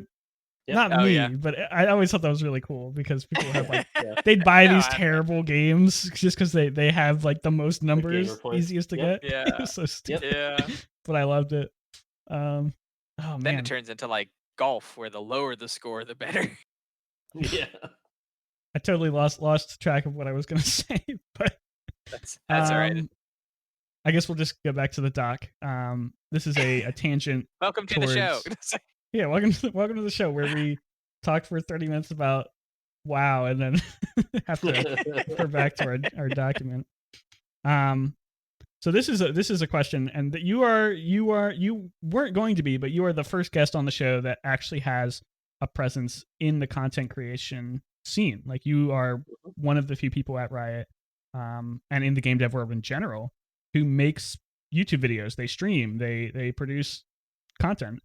Yep. Not Oh me, yeah. but I always thought that was really cool because people have like Yeah. they'd buy No, these terrible games just because they have like the most The gamer numbers, points. easiest to Yep. get. yeah, It was so Yep. stupid, yeah. but I loved it. Um, oh Then it man, turns into like golf, where the lower the score, the better. Yeah. I totally lost track of what I was gonna say, but That's all right. um, I guess we'll just go back to the doc. This is a tangent Welcome to the show. towards yeah. Welcome to the show where we talked for 30 minutes about WoW and then have to refer back to our document. Um, so this is a question, and that you weren't going to be, but you are the first guest on the show that actually has a presence in the content creation scene. Like you are one of the few people at Riot, and in the game dev world in general, who makes YouTube videos. They stream, they produce content.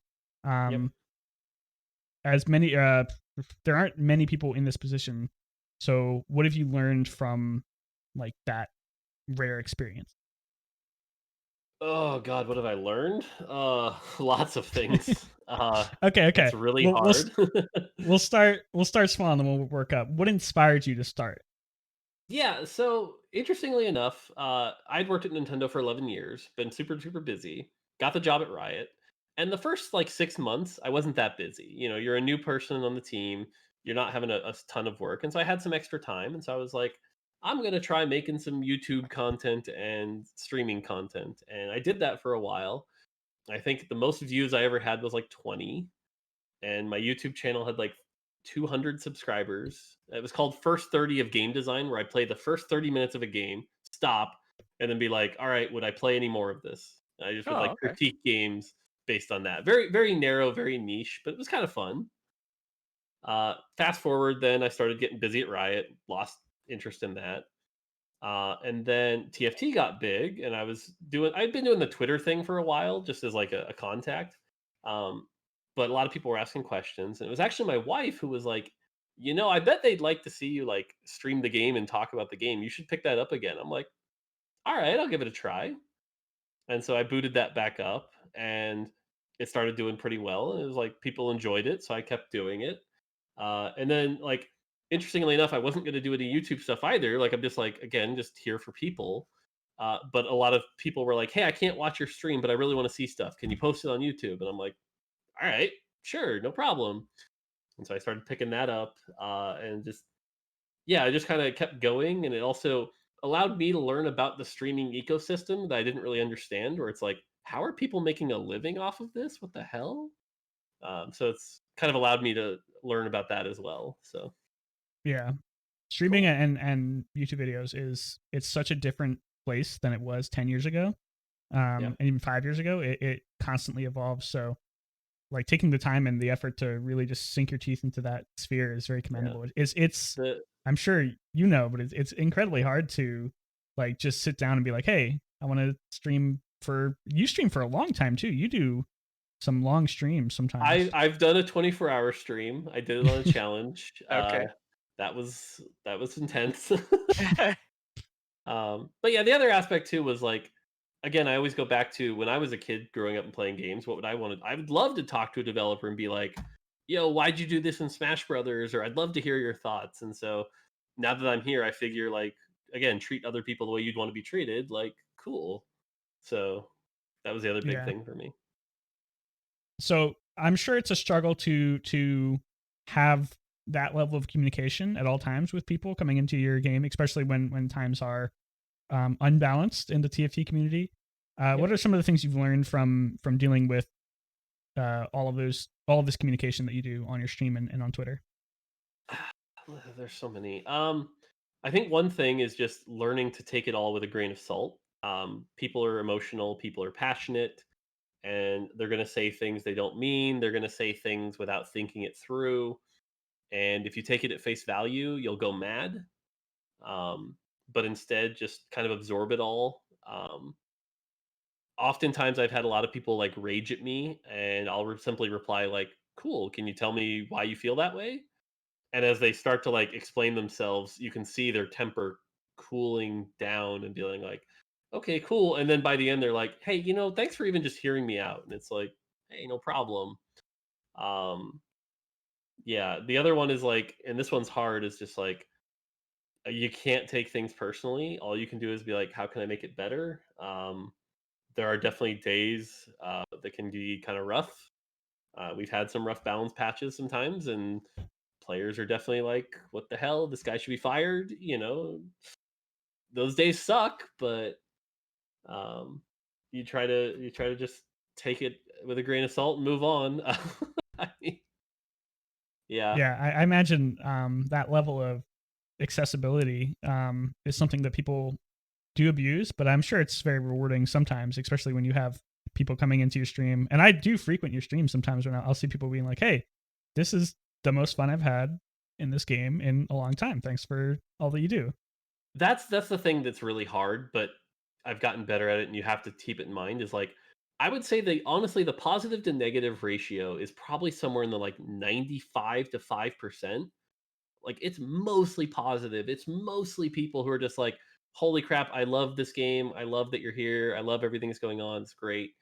Yep. As many there aren't many people in this position. So what have you learned from like that rare experience? Oh God, what have I learned? Lots of things. Okay. It's really We'll hard. we'll start small and then we'll work up. What inspired you to start? Yeah, so interestingly enough, I'd worked at Nintendo for 11 years, been super, super busy, got the job at Riot. And the first like 6 months, I wasn't that busy. You know, you're a new person on the team, you're not having a ton of work. And so I had some extra time. And so I was like, I'm going to try making some YouTube content and streaming content. And I did that for a while. I think the most views I ever had was like 20, and my YouTube channel had like 200 subscribers. It was called First 30 of Game Design, where I play the first 30 minutes of a game, stop, and then be like, all right, would I play any more of this? I just would Oh, like okay. critique games based on that. Very, very narrow, very niche, but it was kind of fun. Fast forward, then I started getting busy at Riot, lost interest in that. And then TFT got big, and I'd been doing the Twitter thing for a while, just as like a contact. Um, but a lot of people were asking questions, and it was actually my wife who was like, I bet they'd like to see you like stream the game and talk about the game. You should pick that up again. I'm like, all right, I'll give it a try. And so I booted that back up, and it started doing pretty well. And it was like people enjoyed it, so I kept doing it. And then, like, interestingly enough, I wasn't going to do any YouTube stuff either. Like, I'm just like, again, just here for people. But a lot of people were like, "Hey, I can't watch your stream, but I really want to see stuff. Can you post it on YouTube?" And I'm like, "All right, sure, no problem." And so I started picking that up, and just yeah, I just kind of kept going, and it also allowed me to learn about the streaming ecosystem that I didn't really understand. Where it's like, how are people making a living off of this? What the hell? So it's kind of allowed me to learn about that as well. So Yeah. Streaming cool. and YouTube videos it's such a different place than it was 10 years ago. Yeah. And even 5 years ago, it constantly evolves. So like taking the time and the effort to really just sink your teeth into that sphere is very Yeah. commendable. It's The I'm sure but it's incredibly hard to like just sit down and be like, hey, I want to stream you stream for a long time too. You do some long streams sometimes. I've done a 24-hour stream. I did it on a challenge. Okay. That was intense. But yeah, the other aspect too was like, again, I always go back to when I was a kid growing up and playing games. What would I want to? I would love to talk to a developer and be like, "Yo, why'd you do this in Smash Brothers?" Or I'd love to hear your thoughts. And so now that I'm here, I figure like again, treat other people the way you'd want to be treated. Like, cool. So that was the other big Yeah. thing for me. So I'm sure it's a struggle to have that level of communication at all times with people coming into your game, especially when times are unbalanced in the TFT community. Yep. What are some of the things you've learned from dealing with all of this communication that you do on your stream and on Twitter? There's so many. I think one thing is just learning to take it all with a grain of salt. People are emotional, people are passionate, and they're going to say things they don't mean. They're going to say things without thinking it through. And if you take it at face value, you'll go mad. Um, but instead, just kind of absorb it all. Oftentimes, I've had a lot of people like rage at me, and I'll simply reply like, "Cool. Can you tell me why you feel that way?" And as they start to like explain themselves, you can see their temper cooling down and feeling like, okay, cool. And then by the end, they're like, hey, thanks for even just hearing me out. And it's like, hey, no problem. Um, yeah. The other one is like, and this one's hard, is just like, you can't take things personally. All you can do is be like, how can I make it better? There are definitely days that can be kind of rough. We've had some rough balance patches sometimes, and players are definitely like, "What the hell? This guy should be fired." Those days suck, but um, you try to just take it with a grain of salt and move on. I mean, yeah, Yeah, I imagine that level of accessibility is something that people do abuse, but I'm sure it's very rewarding sometimes, especially when you have people coming into your stream. And I do frequent your stream sometimes when I'll see people being like, "Hey, this is the most fun I've had in this game in a long time. Thanks for all that you do." that's the thing that's really hard, but I've gotten better at it, and you have to keep it in mind. Is like, I would say honestly, the positive to negative ratio is probably somewhere in the like 95 to 5%. Like, it's mostly positive. It's mostly people who are just like, "Holy crap, I love this game. I love that you're here. I love everything that's going on. It's great."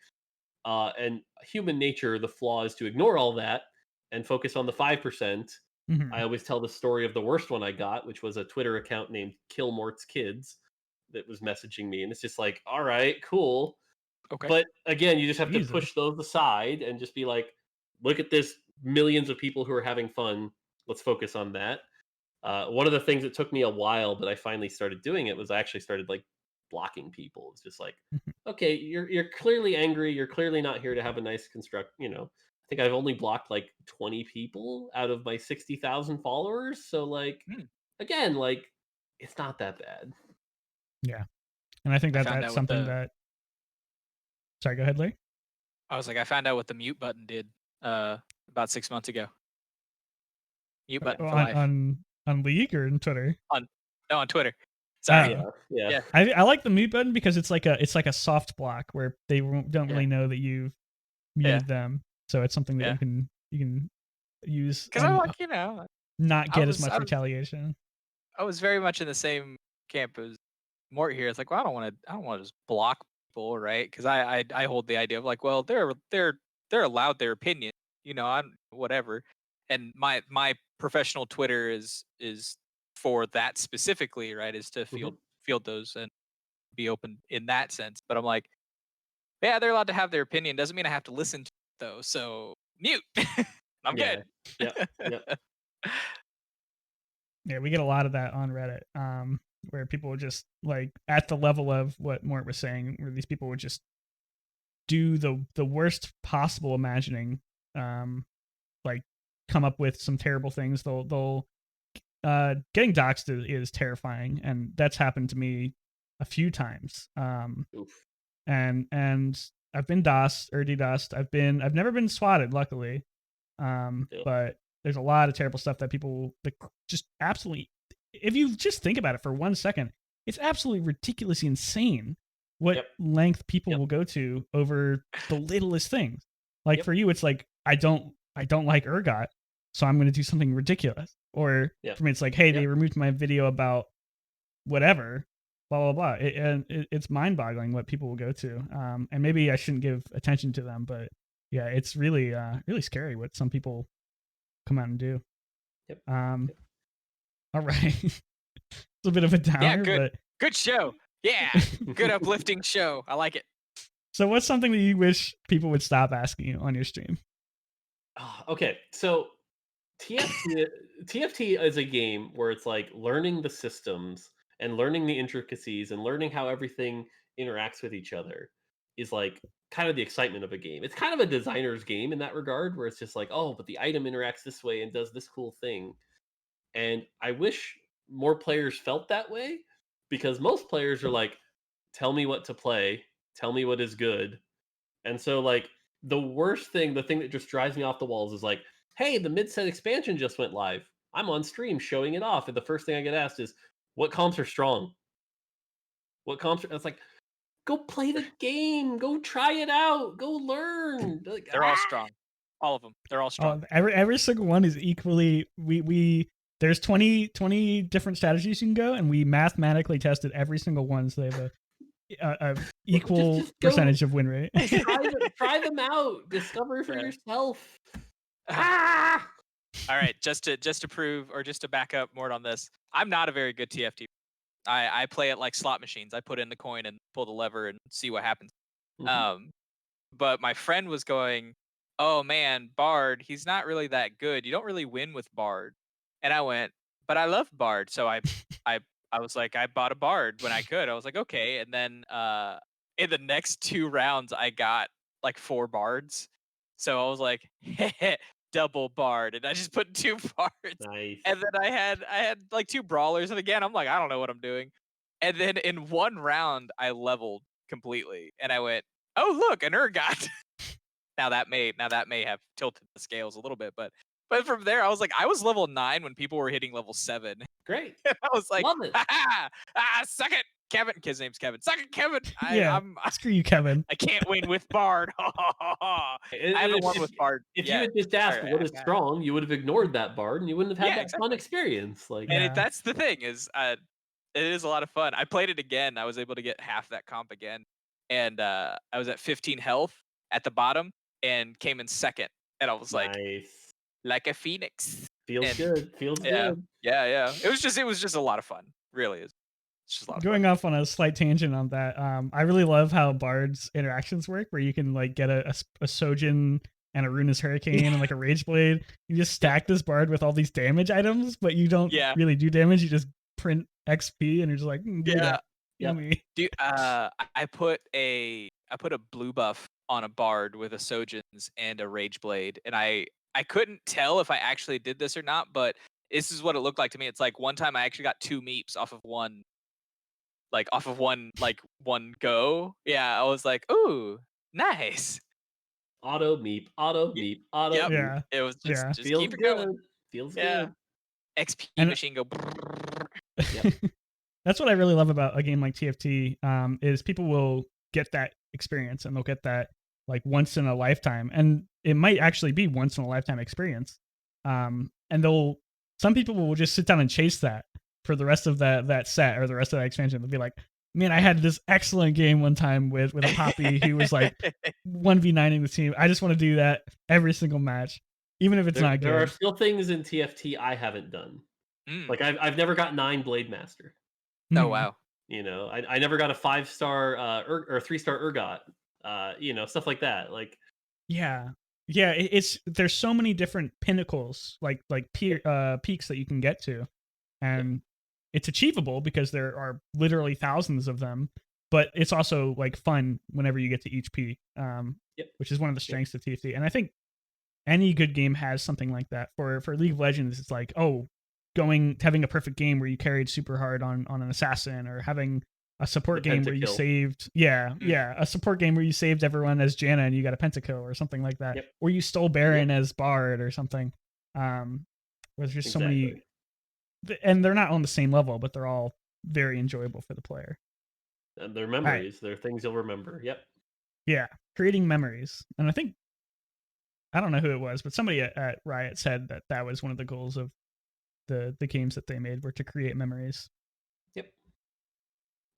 And human nature, the flaw is to ignore all that and focus on the 5%. I Hmm. always tell the story of the worst one I got, which was a Twitter account named Kill Mort's Kids that was messaging me. And it's just like, all right, cool. Okay. But again, you just have to Jesus. push those aside and just be like, look at this millions of people who are having fun. Let's focus on that. One of the things that took me a while, but I finally started doing it, was I actually started like blocking people. It's just like, okay, you're clearly angry. You're clearly not here to have a nice construct. I think I've only blocked like 20 people out of my 60,000 followers. So like, Hmm. again, like it's not that bad. Yeah. And I think I that found that's out what something the that. Sorry, go ahead, Larry. I was like, I found out what the mute button did about 6 months ago. Mute button for On life on League or on Twitter? on Twitter. Sorry. Yeah, yeah. Yeah. I like the mute button because it's like a soft block where they don't really Yeah. know that you've Yeah. muted them. So it's something that Yeah. you can use Because I'm and like, not I get as was much I was retaliation. I was very much in the same camp as Mort here. It's like, well, I don't want to just block people, right? Because I hold the idea of like, well, they're allowed their opinion, I'm whatever. And my professional Twitter is for that specifically, right? Is to Mhm. field those and be open in that sense. But I'm like, yeah, they're allowed to have their opinion. Doesn't mean I have to listen to it though. So mute. I'm Yeah. good. Yep. Yep. Yeah, we get a lot of that on Reddit, where people would just like at the level of what Mort was saying, where these people would just do the worst possible imagining, like come up with some terrible things. They'll getting doxxed is terrifying, and that's happened to me a few times. Oof. And I've been DOSed or DDoSed. I've never been swatted, luckily. Yeah. But there's a lot of terrible stuff that people just absolutely, if you just think about it for 1 second, it's absolutely ridiculously insane what Yep. length people Yep. will go to over the littlest things. Like Yep. for you, it's like I don't like Urgot, so I'm going to do something ridiculous. Or Yep. for me, it's like, hey, Yep. they removed my video about whatever, blah blah blah. It's mind-boggling what people will go to. And maybe I shouldn't give attention to them, but yeah, it's really really scary what some people come out and do. Yep. All right. It's a bit of a downer, Yeah, but good show. Yeah, good uplifting show. I like it. so what's something that you wish people would stop asking you on your stream? Okay, so TFT is a game where it's like learning the systems and learning the intricacies and learning how everything interacts with each other is like kind of the excitement of a game. It's kind of a designer's game in that regard, where it's just like, oh, but the item interacts this way and does this cool thing. And I wish more players felt that way, because most players are like, tell me what to play, tell me what is good. And so like the thing that just drives me off the walls is like, hey, the mid-set expansion just went live. I'm on stream showing it off, and the first thing I get asked is, what comps are strong? What comps are? It's like, go play the game, go try it out, go learn. Like, They're all strong. All of them. They're all strong. Every single one is equally we there's 20 different strategies you can go, and we mathematically tested every single one, so they have a equal just go percentage of win rate. try them out, discover for Yeah. yourself. All right, just to prove or just to back up Mort on this, I'm not a very good TFT. I play it like slot machines. I put in the coin and pull the lever and see what happens. Mhm. But my friend was going, "Oh man, Bard, he's not really that good. You don't really win with Bard." And I went, "But I love Bard." So I I was like, I bought a Bard when I could. I was like, "Okay." And then in the next 2 rounds I got like 4 Bards. So I was like, double Bard, and I just put 2 Bards. Nice. And then I had like 2 Brawlers, and again, I'm like, I don't know what I'm doing. And then in 1 round I leveled completely and I went, "Oh, look, an Urgot." Now that may have tilted the scales a little bit, but from there I was like, I was level 9 when people were hitting level 7. Great. I was like, Love it. suck it, Kevin. His name's Kevin. Suck it, Kevin. Yeah, screw you, Kevin. I can't win with Bard. I And haven't won with Bard if you yet. had just asked Or, what is uh, strong, you would have ignored that bard, and you wouldn't have had Yeah, that fun exactly. experience. Like, And Yeah. that's the thing is, it is a lot of fun. I played it again. I was able to get half that comp again, and I was at 15 health at the bottom and came in second. And I was nice. like a phoenix. Feels And good. Feels yeah, good. yeah. It was just a lot of fun. Really is. It's just a lot of fun. Going off on a slight tangent on that, I really love how Bard's interactions work, where you can like get a Sojin and a Ruinous Hurricane and like a Rage Blade. You just stack this bard with all these damage items, but you don't really do damage. You just print XP and you're just like, give me that. Yummy. Dude, I put a blue buff on a bard with a Sojourns and a Rage Blade, and I couldn't tell if I actually did this or not, but this is what it looked like to me. It's like one time I actually got 2 meeps off of one go. Yeah, I was like, ooh, nice. Auto meep, auto meep, auto Yep. meep. It was just Feels keep it good. going. Feels Yeah. good. XP And- machine go. Yep. That's what I really love about a game like TFT, is people will get that experience and they'll get that like once in a lifetime, and it might actually be once in a lifetime experience. And some people will just sit down and chase that for the rest of that set or the rest of that expansion. They'll be like, man, I had this excellent game one time with a Poppy who was like 1v9ing the team. I just want to do that every single match, even if it's not good. There are still things in TFT I haven't done. Like I've never got 9 Blade Master. Oh wow. You know, I never got a 5-star or 3-star Urgot. You know, stuff like that. Like it's there's so many different pinnacles, like peaks that you can get to, and it's achievable because there are literally thousands of them. But it's also like fun whenever you get to each peak, which is one of the strengths of TFT. And I think any good game has something like that. For League of Legends, it's like, having a perfect game where you carried super hard on an assassin, or having a support game where you saved a support game where you saved everyone as Janna and you got a pentakill or something like that, or you stole Baron as Bard or something. There's just so many, and they're not on the same level, but they're all very enjoyable for the player. And they're memories. They're things you'll remember. Creating memories. And I don't know who it was, but somebody at Riot said that was one of the goals of the games that they made, were to create memories.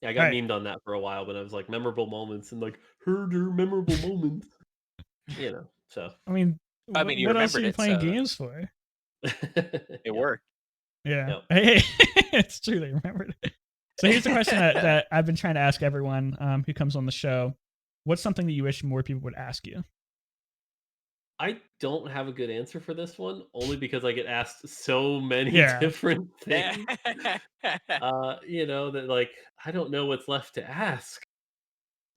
Yeah, I got memed on that for a while, but I was like, memorable moments, and like, herder memorable moments. You know, so. I mean, you what else are remembered you it, playing so games for? It worked. Yeah. Hey, it's true, they remembered it. So here's the question that I've been trying to ask everyone who comes on the show. What's something that you wish more people would ask you? I don't have a good answer for this one, only because I get asked so many different things. You know, that like, I don't know what's left to ask.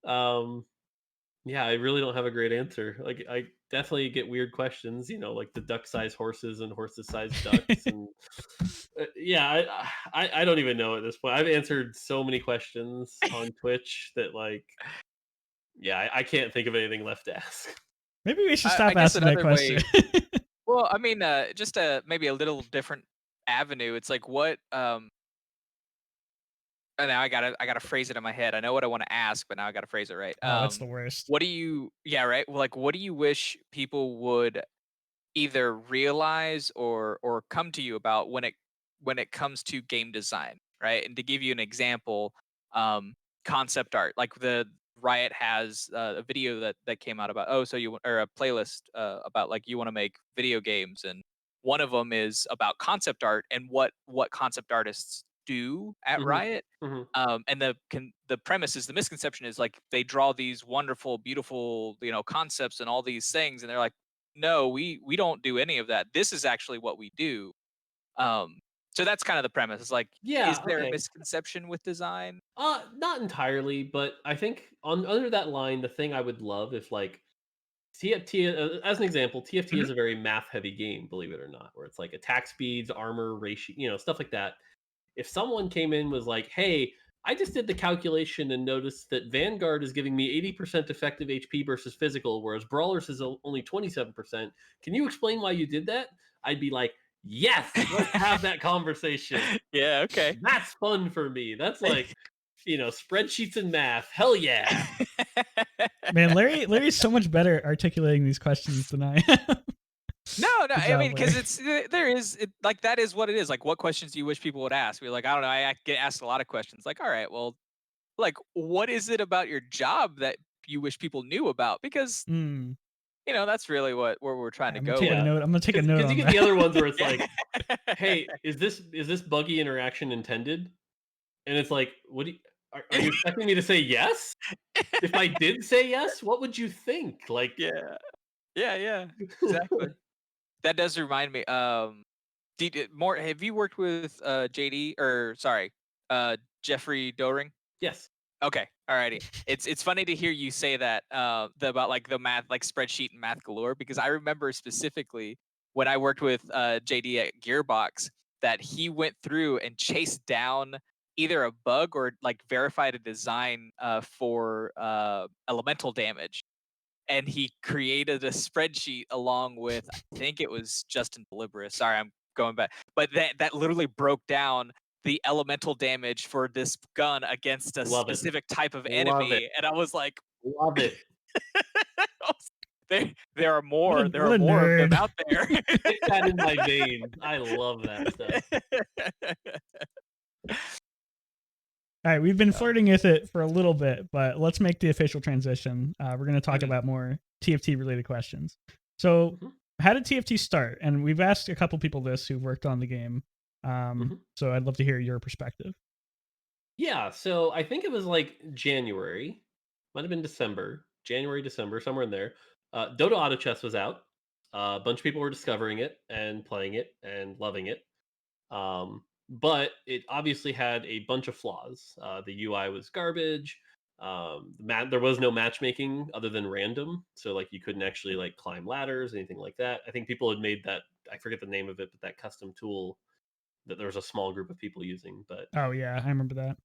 Yeah, I really don't have a great answer. Like, I definitely get weird questions, you know, like the duck-sized horses and horses-sized ducks, and I don't even know at this point. I've answered so many questions on Twitch that, like, I can't think of anything left to ask. Maybe we should stop asking that question. Well, I mean, just maybe a little different avenue. It's like, what? Now I gotta phrase it in my head. I know what I want to ask, but now I gotta phrase it right. That's the worst. What do you? Yeah, right. Well, like, what do you wish people would either realize or come to you about when it comes to game design, right? And to give you an example, concept art, like the Riot has a video that came out about or a playlist about like you want to make video games, and one of them is about concept art and what concept artists do at Riot. And the premise is, the misconception is like they draw these wonderful, beautiful, concepts and all these things, and they're like, no, we don't do any of that. This is actually what we do. So that's kind of the premise. It's like, is there a misconception with design? Not entirely, but I think under that line, the thing I would love if, like, TFT, as an example, TFT is a very math-heavy game, believe it or not, where it's like attack speeds, armor ratio, stuff like that. If someone came in was like, hey, I just did the calculation and noticed that Vanguard is giving me 80% effective HP versus physical, whereas Brawlers is only 27%. Can you explain why you did that? I'd be like, yes, let's have that conversation. Yeah, okay. That's fun for me. That's like, spreadsheets and math. Hell yeah. Man, Larry's so much better articulating these questions than I am. No, I mean, because that is what it is. Like, what questions do you wish people would ask? We're like, I don't know. I get asked a lot of questions. Like, all right, well, like, what is it about your job that you wish people knew about? Because that's really where we're trying to go. I'm gonna take a note. Because you get the other ones where it's like, hey, is this buggy interaction intended? And it's like, what do you, are you expecting me to say yes? If I did say yes, what would you think? Like, Yeah, exactly. That does remind me. Mort, have you worked with JD or sorry, Jeffrey Doring? Yes. Okay, alrighty. It's funny to hear you say that about like the math, like spreadsheet and math galore, because I remember specifically when I worked with JD at Gearbox that he went through and chased down either a bug or like verified a design for elemental damage, and he created a spreadsheet along with I think it was Justin Deliberate. Sorry, I'm going back, but that literally broke down the elemental damage for this gun against a Love it. specific type of Love it. enemy, and I was like, Love it. there are more, there what are a more of them nerd. out there. Stick that in my veins. I love that stuff. All right, we've been Yeah. flirting with it for a little bit, but let's make the official transition. We're going to talk Mhm. about more TFT related questions. So, Mhm. how did TFT start? And we've asked a couple people this who've worked on the game. Mhm. So, I'd love to hear your perspective. Yeah, so I think it was like January, might have been December, January, December, somewhere in there. Dota Auto Chess was out. A bunch of people were discovering it and playing it and loving it. But it obviously had a bunch of flaws. The UI was garbage. There was no matchmaking other than random, so like you couldn't actually like climb ladders, anything like that. I think people had made that. I forget the name of it, but that custom tool that there was a small group of people using. But Oh, yeah, I remember that.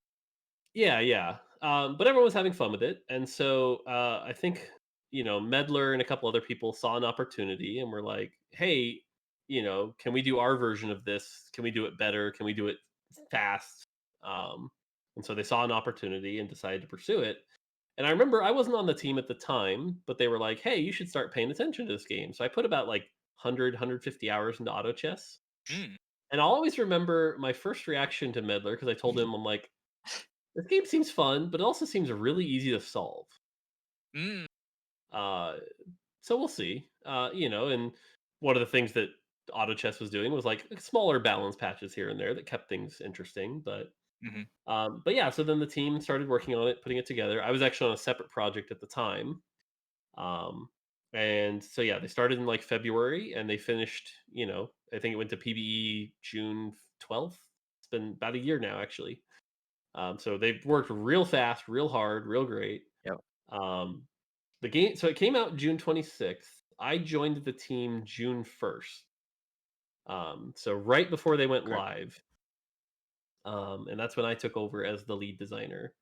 yeah, yeah. But everyone was having fun with it, and so I think Medler and a couple other people saw an opportunity and were like, "Hey, can we do our version of this? Can we do it better? Can we do it fast?" And so they saw an opportunity and decided to pursue it. And I remember I wasn't on the team at the time, but they were like, "Hey, you should start paying attention to this game." So I put about like 100, hours into auto chess. Mm. And I'll always remember my first reaction to Medler because I told him, I'm like, this game seems fun, but it also seems really easy to solve. Mm. Uh, so we'll see. And one of the things that Auto Chess was doing was like smaller balance patches here and there that kept things interesting. Mhm. But yeah, so then the team started working on it, putting it together. I was actually on a separate project at the time. Um, and so yeah, they started in like February and they finished, I think it went to PBE June 12th. It's been about a year now, actually. So they've worked real fast, real hard, real great. Yep. Um, the game, so it came out June 26th. I joined the team June 1st. So right before they went Okay. live. And that's when I took over as the lead designer,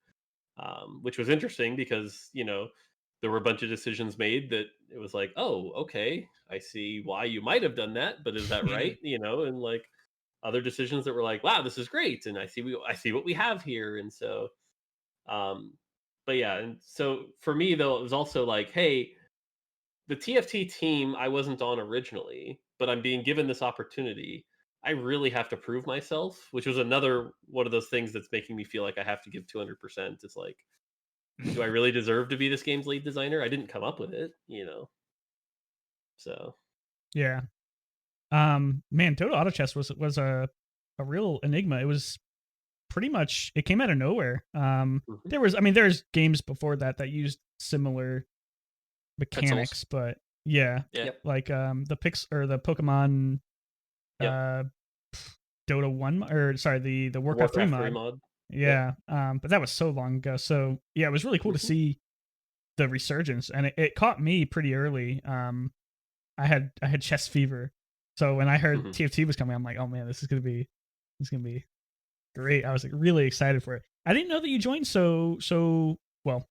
which was interesting because, there were a bunch of decisions made that it was like, oh, okay, I see why you might have done that, but is that right? And like other decisions that were like, wow, this is great. And I see what we have here. And so, um, but yeah, and so for me though, it was also like, hey, the TFT team I wasn't on originally, but I'm being given this opportunity. I really have to prove myself, which was another one of those things that's making me feel like I have to give 200%. It's like, do I really deserve to be this game's lead designer? I didn't come up with it. So, Yeah. Man, Dota Auto Chess was a real enigma. It was pretty much it came out of nowhere. mhm. There's games before that used similar Pencils. mechanics, but yeah, Yeah. Yep. like the Pokemon Yep. uh Dota 1 or sorry, the Warcraft 3 Warcraft 3 mod. mod. Yep. Yeah. But that was so long ago. So yeah, it was really cool to Mhm. see the resurgence, and it caught me pretty early. I had chess fever. So when I heard Mhm. TFT was coming, I'm like, oh man, this is gonna be great. I was like really excited for it. I didn't know that you joined so well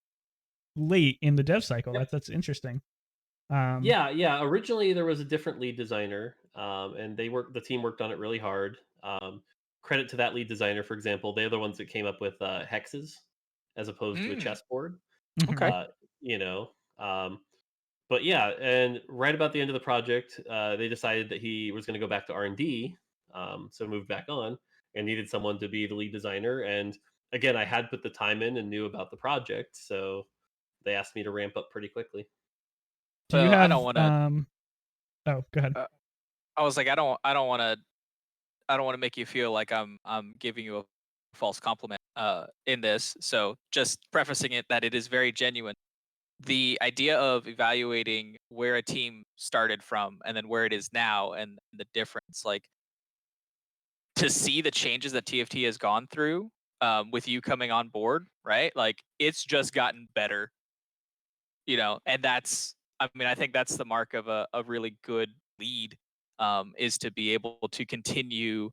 late in the dev cycle. Yep. That's interesting. Um, Yeah, yeah. Originally, there was a different lead designer, and the team worked on it really hard. Credit to that lead designer, for example. They're the ones that came up with hexes as opposed to a Mm. chessboard. mhm. Okay. Uh, you know, um, but yeah, and right about the end of the project, they decided that he was going to go back to R&D, so moved back on and needed someone to be the lead designer. And again, I had put the time in and knew about the project, so they asked me to ramp up pretty quickly. Do you Well, I don't have want to. oh, go ahead. I was like, I don't want to. I don't want to make you feel like I'm giving you a false compliment in this. So just prefacing it that it is very genuine. the idea of evaluating where a team started from and then where it is now and the difference, like to see the changes that TFT has gone through with you coming on board, right? Like it's just gotten better, and I mean, I think that's the mark of a really good lead, is to be able to continue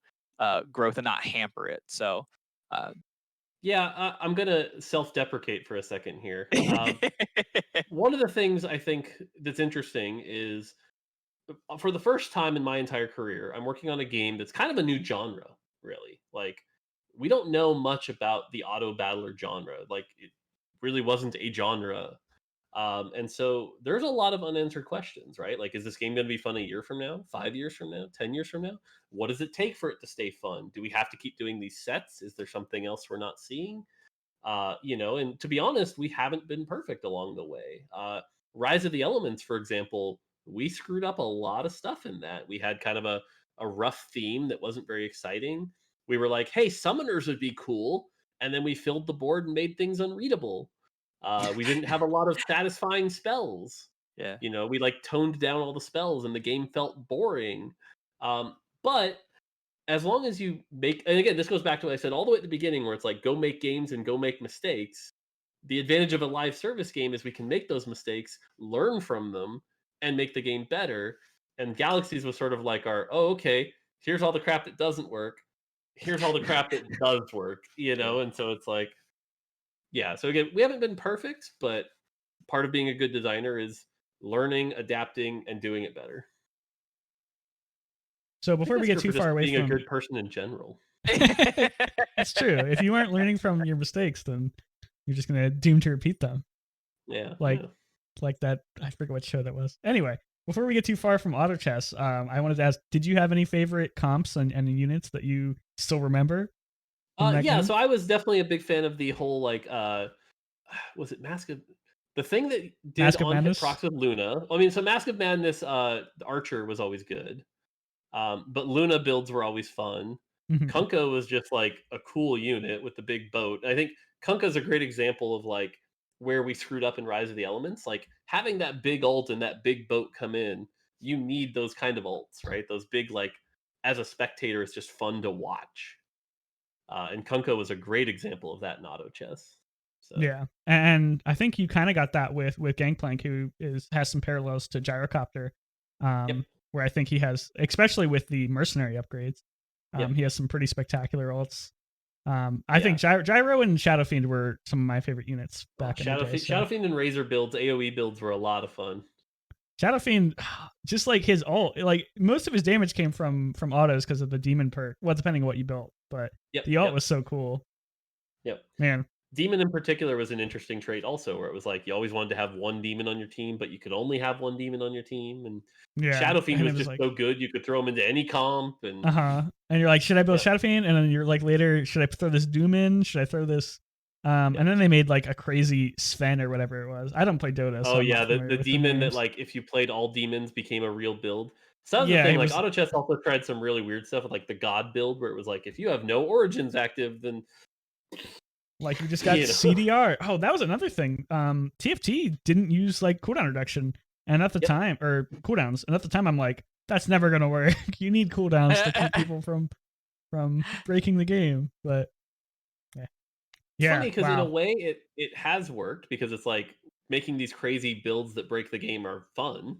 growth and not hamper it. So, uh, Yeah, I'm gonna self-deprecate for a second here. One of the things I think that's interesting is for the first time in my entire career, I'm working on a game that's kind of a new genre, really. Like, we don't know much about the auto battler genre. Like, it really wasn't a genre. And so there's a lot of unanswered questions, right? Like, is this game going to be fun a year from now, 5 years from now, 10 years from now? What does it take for it to stay fun? Do we have to keep doing these sets? Is there something else we're not seeing? And to be honest, we haven't been perfect along the way. Rise of the Elements, for example, we screwed up a lot of stuff in that. We had kind of a rough theme that wasn't very exciting. We were like, hey, summoners would be cool. And then we filled the board and made things unreadable. We didn't have a lot of satisfying spells. yeah. We like toned down all the spells and the game felt boring. But as long as you make, and again, this goes back to what I said all the way at the beginning, where it's like, go make games and go make mistakes. The advantage of a live service game is we can make those mistakes, learn from them, and make the game better. And Galaxies was sort of like okay, here's all the crap that doesn't work. Here's all the crap that does work, And so it's like, yeah. So again, we haven't been perfect, but part of being a good designer is learning, adapting, and doing it better. So before we get too far away being from a good person in general. That's true. If you aren't learning from your mistakes, then you're just gonna doomed to repeat them. Yeah. Like that. I forget what show that was. Anyway, before we get too far from auto chess, I wanted to ask: did you have any favorite comps and units that you still remember? Yeah. So I was definitely a big fan of the whole was it Mask of the thing that did Mask of on hit Madness? procs with Luna? I mean, so Mask of Madness, Archer was always good. But Luna builds were always fun. Mhm. Kunkka was just like a cool unit with the big boat. I think Kunkka's a great example of like where we screwed up in Rise of the Elements. Like having that big ult and that big boat come in, you need those kind of ults, right? Those big, like, as a spectator, it's just fun to watch. And Kunkka was a great example of that in auto chess. So Yeah, and I think you kind of got that with Gangplank, who has some parallels to Gyrocopter, Yep. where I think he has, especially with the mercenary upgrades, Yep. he has some pretty spectacular ults. I think Gyro and Shadow Fiend were some of my favorite units back in the day. Shadow Fiend and Razor builds, AoE builds were a lot of fun. Shadow Fiend, just like his ult, like most of his damage came from autos because of the demon perk. Well, depending on what you built, but the ult was so cool. Yep. Man. Demon in particular was an interesting trait also, where it was like you always wanted to have one demon on your team, but you could only have one demon on your team. And Shadow Fiend was just so good, you could throw him into any comp. And and you're like, should I build Shadow Fiend? And then you're like, later, should I throw this Doom in? Should I throw this? And then they made like a crazy Sven or whatever it was. I don't play Dota. So the demon that, like, if you played all demons became a real build. So that was the thing. Like, Auto Chess also tried some really weird stuff with like the God build, where it was like, if you have no origins active, then like you just got CDR. Oh, that was another thing. TFT didn't use like cooldown reduction, and at the time, or cooldowns, and at the time, I'm like, that's never gonna work. You need cooldowns to keep people from breaking the game. But it's funny because in a way, it has worked, because it's like making these crazy builds that break the game are fun.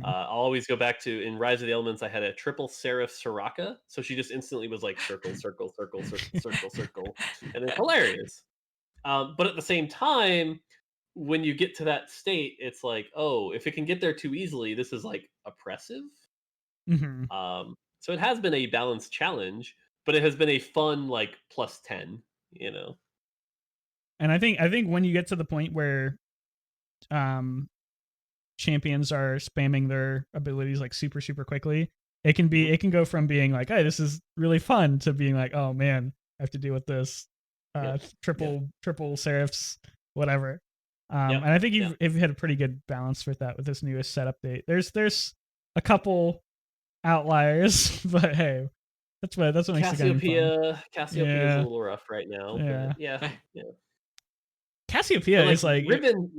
I'll always go back to, in Rise of the Elements, I had a triple Seraph Soraka, so she just instantly was like circle, circle, circle, circle, circle, circle, and it's hilarious. But at the same time, when you get to that state, it's like, oh, if it can get there too easily, this is like oppressive. So it has been a balanced challenge, but it has been a fun like +10, And I think when you get to the point where champions are spamming their abilities like super quickly, it can go from being like, hey, this is really fun, to being like, oh man, I have to deal with this triple Seraphs, whatever. And I think you've had a pretty good balance with that with this newest set update. There's a couple outliers, but hey, that's what makes the game fun. Cassiopeia is a little rough right now. Yeah. But yeah. Cassiopeia is like Ribbon.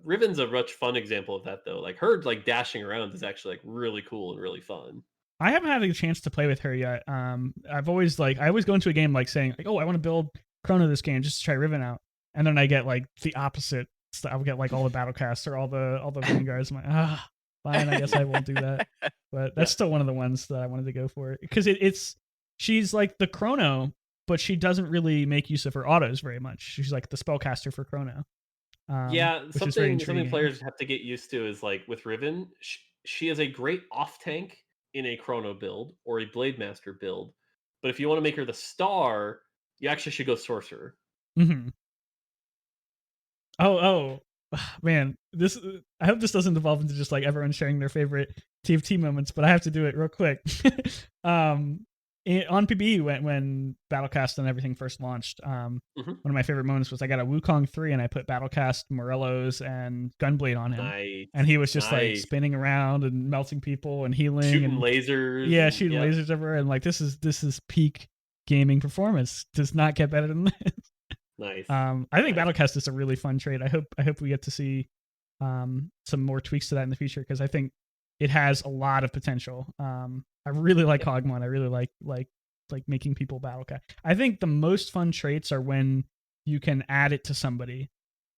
Riven's a much fun example of that though. Like her like dashing around is actually like really cool and really fun. I haven't had a chance to play with her yet. I've always I always go into a game like saying like, oh, I want to build Chrono this game just to try Riven out, and then I get like the opposite. I would get like all the Battlecasts or all the Vanguards. I'm like, fine, I guess I won't do that. But that's still one of the ones that I wanted to go for because it's she's like the Chrono, but she doesn't really make use of her autos very much. She's like the spellcaster for Chrono. Yeah, Which is very something intriguing. players have to get used to is like with Riven, she is a great off tank in a Chrono build or a Blade Master build. But if you want to make her the star, you actually should go Sorcerer. Mm-hmm. Oh, man, this I hope this doesn't evolve into just like everyone sharing their favorite TFT moments, but I have to do it real quick. On PBE when Battlecast and everything first launched, one of my favorite moments was I got a Wukong 3 and I put Battlecast, Morellos, and Gunblade on him. Nice. And he was just like spinning around and melting people and healing shooting and lasers. Yeah, shooting lasers everywhere. And like this is peak gaming performance. Does not get better than this. Nice. I think Battlecast is a really fun trade. I hope we get to see some more tweaks to that in the future because I think it has a lot of potential. I really like Hogmon. I really like making people Battlecast. I think the most fun traits are when you can add it to somebody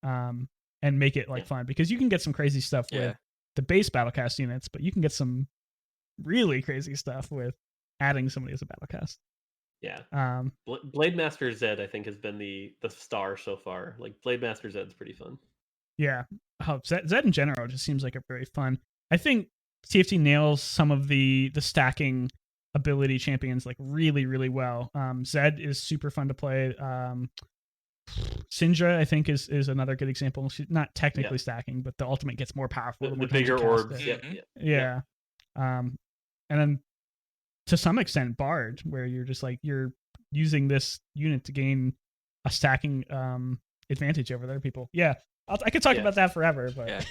and make it like fun because you can get some crazy stuff with the base Battlecast units, but you can get some really crazy stuff with adding somebody as a Battlecast. Yeah. Blade Master Zed, I think, has been the star so far. Like Blade Master Zed's pretty fun. Yeah. Zed in general just seems like a very fun. I think TFT nails some of the stacking ability champions like really, really well. Zed is super fun to play. Syndra, I think, is another good example. She's not technically stacking, but the ultimate gets more powerful. The bigger orbs. Yeah. And then to some extent Bard, where you're just like you're using this unit to gain a stacking advantage over other people. Yeah, I could talk about that forever. But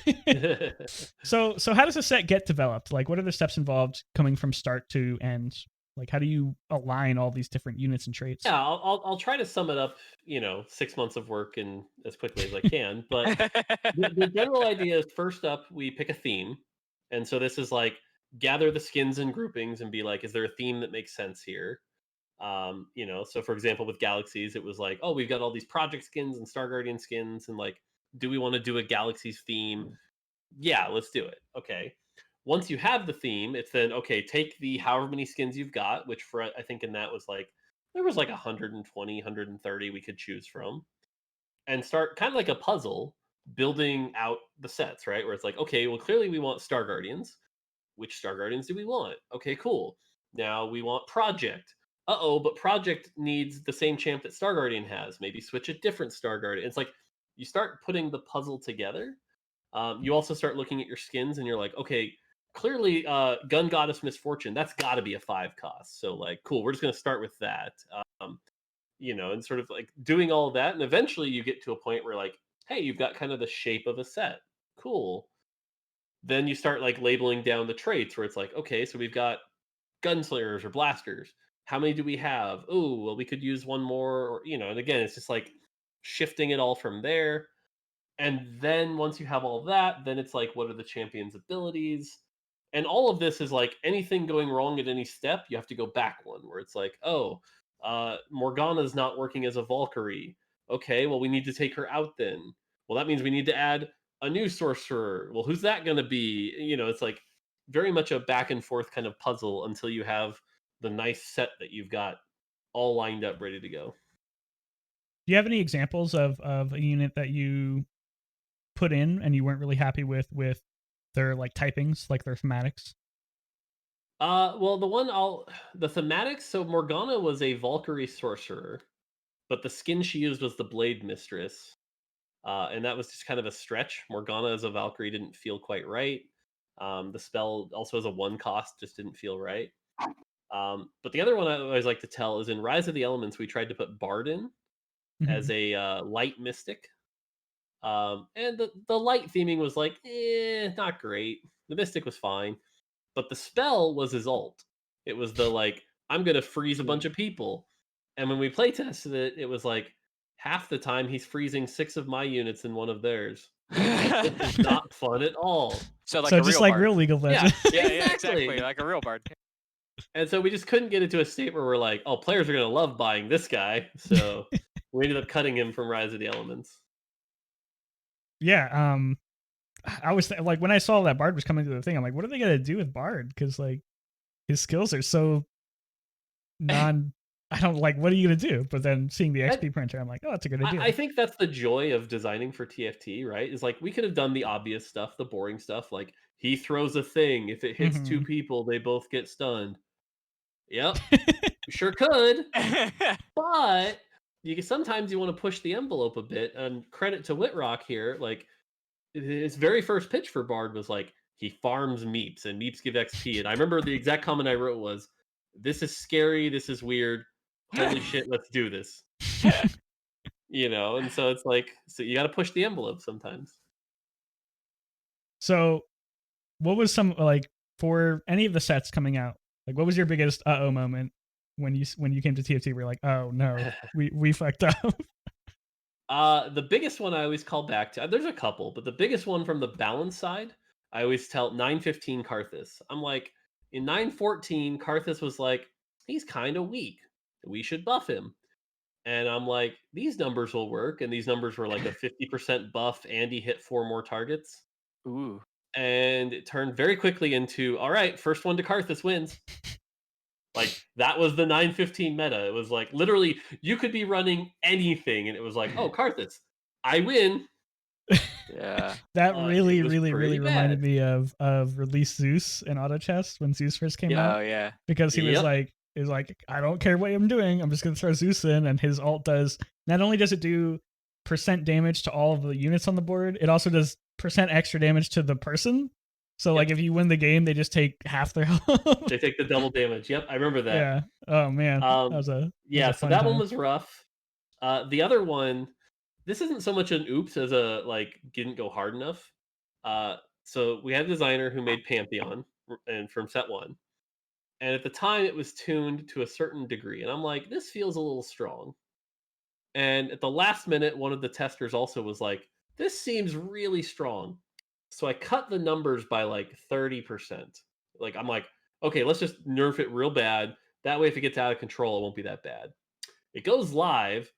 so how does a set get developed? Like, what are the steps involved coming from start to end? Like, how do you align all these different units and traits? Yeah, I'll try to sum it up. 6 months of work and as quickly as I can. But the general idea is first up we pick a theme, and so this is like gather the skins and groupings and be like, is there a theme that makes sense here? So for example, with Galaxies, it was like, oh, we've got all these project skins and Star Guardian skins, and like, do we want to do a Galaxies theme? Yeah, let's do it. Okay. Once you have the theme, it's then okay, take the however many skins you've got, which for I think in that was like there was like 120, 130 we could choose from, and start kind of like a puzzle building out the sets, right? Where it's like, okay, well, clearly we want Star Guardians. Which Star Guardians do we want? Okay, cool. Now we want Project. But Project needs the same champ that Star Guardian has. Maybe switch a different Star Guardian. It's like you start putting the puzzle together. You also start looking at your skins and you're like, okay, clearly Gun Goddess Misfortune, that's got to be a 5 cost. So like, cool, we're just going to start with that. And sort of like doing all of that. And eventually you get to a point where like, hey, you've got kind of the shape of a set. Cool. Then you start like labeling down the traits where it's like, okay, so we've got gunslingers or blasters. How many do we have? Oh, well, we could use one more, or and again, it's just like shifting it all from there. And then once you have all that, then it's like, what are the champion's abilities? And all of this is like anything going wrong at any step, you have to go back one where it's like, oh, Morgana's not working as a Valkyrie. Okay, well, we need to take her out then. Well, that means we need to add a new sorcerer. Well, who's that going to be? It's like very much a back and forth kind of puzzle until you have the nice set that you've got all lined up, ready to go. Do you have any examples of a unit that you put in and you weren't really happy with their like typings, like their thematics? Well, the thematics. So Morgana was a Valkyrie sorcerer, but the skin she used was the Blade Mistress, and that was just kind of a stretch. Morgana as a Valkyrie didn't feel quite right. The spell also as a 1 cost just didn't feel right. But the other one I always like to tell is in Rise of the Elements, we tried to put Bard in as a light mystic. And the light theming was like, not great. The mystic was fine. But the spell was his ult. It was the like, I'm gonna freeze a bunch of people. And when we play tested it, it was like half the time he's freezing 6 of my units and 1 of theirs. This is not fun at all. So like So a just real like bard. real League of Yeah, Legends. Yeah, exactly. exactly. Like a real bard. And so we just couldn't get into a state where we're like, oh, players are gonna love buying this guy. So we ended up cutting him from Rise of the Elements. Yeah. I was like, when I saw that Bard was coming to the thing, I'm like, what are they gonna do with Bard? Because like his skills are so non. I don't like. What are you gonna do? But then seeing the XP printer, I'm like, oh, that's a good idea. I think that's the joy of designing for TFT, right? Is like we could have done the obvious stuff, the boring stuff, like he throws a thing. If it hits two Mhm. people, they both get stunned. Yep, we sure could. But sometimes you want to push the envelope a bit. And credit to Whitrock here, like his very first pitch for Bard was like he farms meeps and meeps give XP. And I remember the exact comment I wrote was, "This is scary. This is weird. Holy shit, let's do this." And so it's like, so you got to push the envelope sometimes. So, what was some like for any of the sets coming out? Like, what was your biggest oh moment when you came to TFT? We're like, oh no, we fucked up. The biggest one I always call back to, there's a couple, but the biggest one from the balance side, I always tell 915 Karthus. I'm like, in 914, Karthus was like, he's kind of weak. We should buff him. And I'm like, these numbers will work. And these numbers were like a 50% buff and he hit 4 more targets. Ooh. And it turned very quickly into, all right, first one to Karthus wins. Like that was the 915 meta. It was like literally you could be running anything and it was like, oh, Karthus, I win. Yeah. That It really, was really, pretty really reminded bad. me of release Zeus in Auto Chess when Zeus first came Yeah. out. Oh yeah. Because he was Yep. like, I don't care what I'm doing. I'm just gonna throw Zeus in, and his ult does not only does it do percent damage to all of the units on the board, it also does percent extra damage to the person. So like Yep. if you win the game, they just take half their health. They take the double damage. Yep, I remember that. Yeah. Oh man, that was Yeah, a so fun that one time. was rough. The other one, this isn't so much an oops as a like didn't go hard enough. So we had a designer who made Pantheon and from set one. And at the time it was tuned to a certain degree. And I'm like, this feels a little strong. And at the last minute, one of the testers also was like, this seems really strong. So I cut the numbers by like 30%. Like, I'm like, okay, let's just nerf it real bad. That way, if it gets out of control, it won't be that bad. It goes live,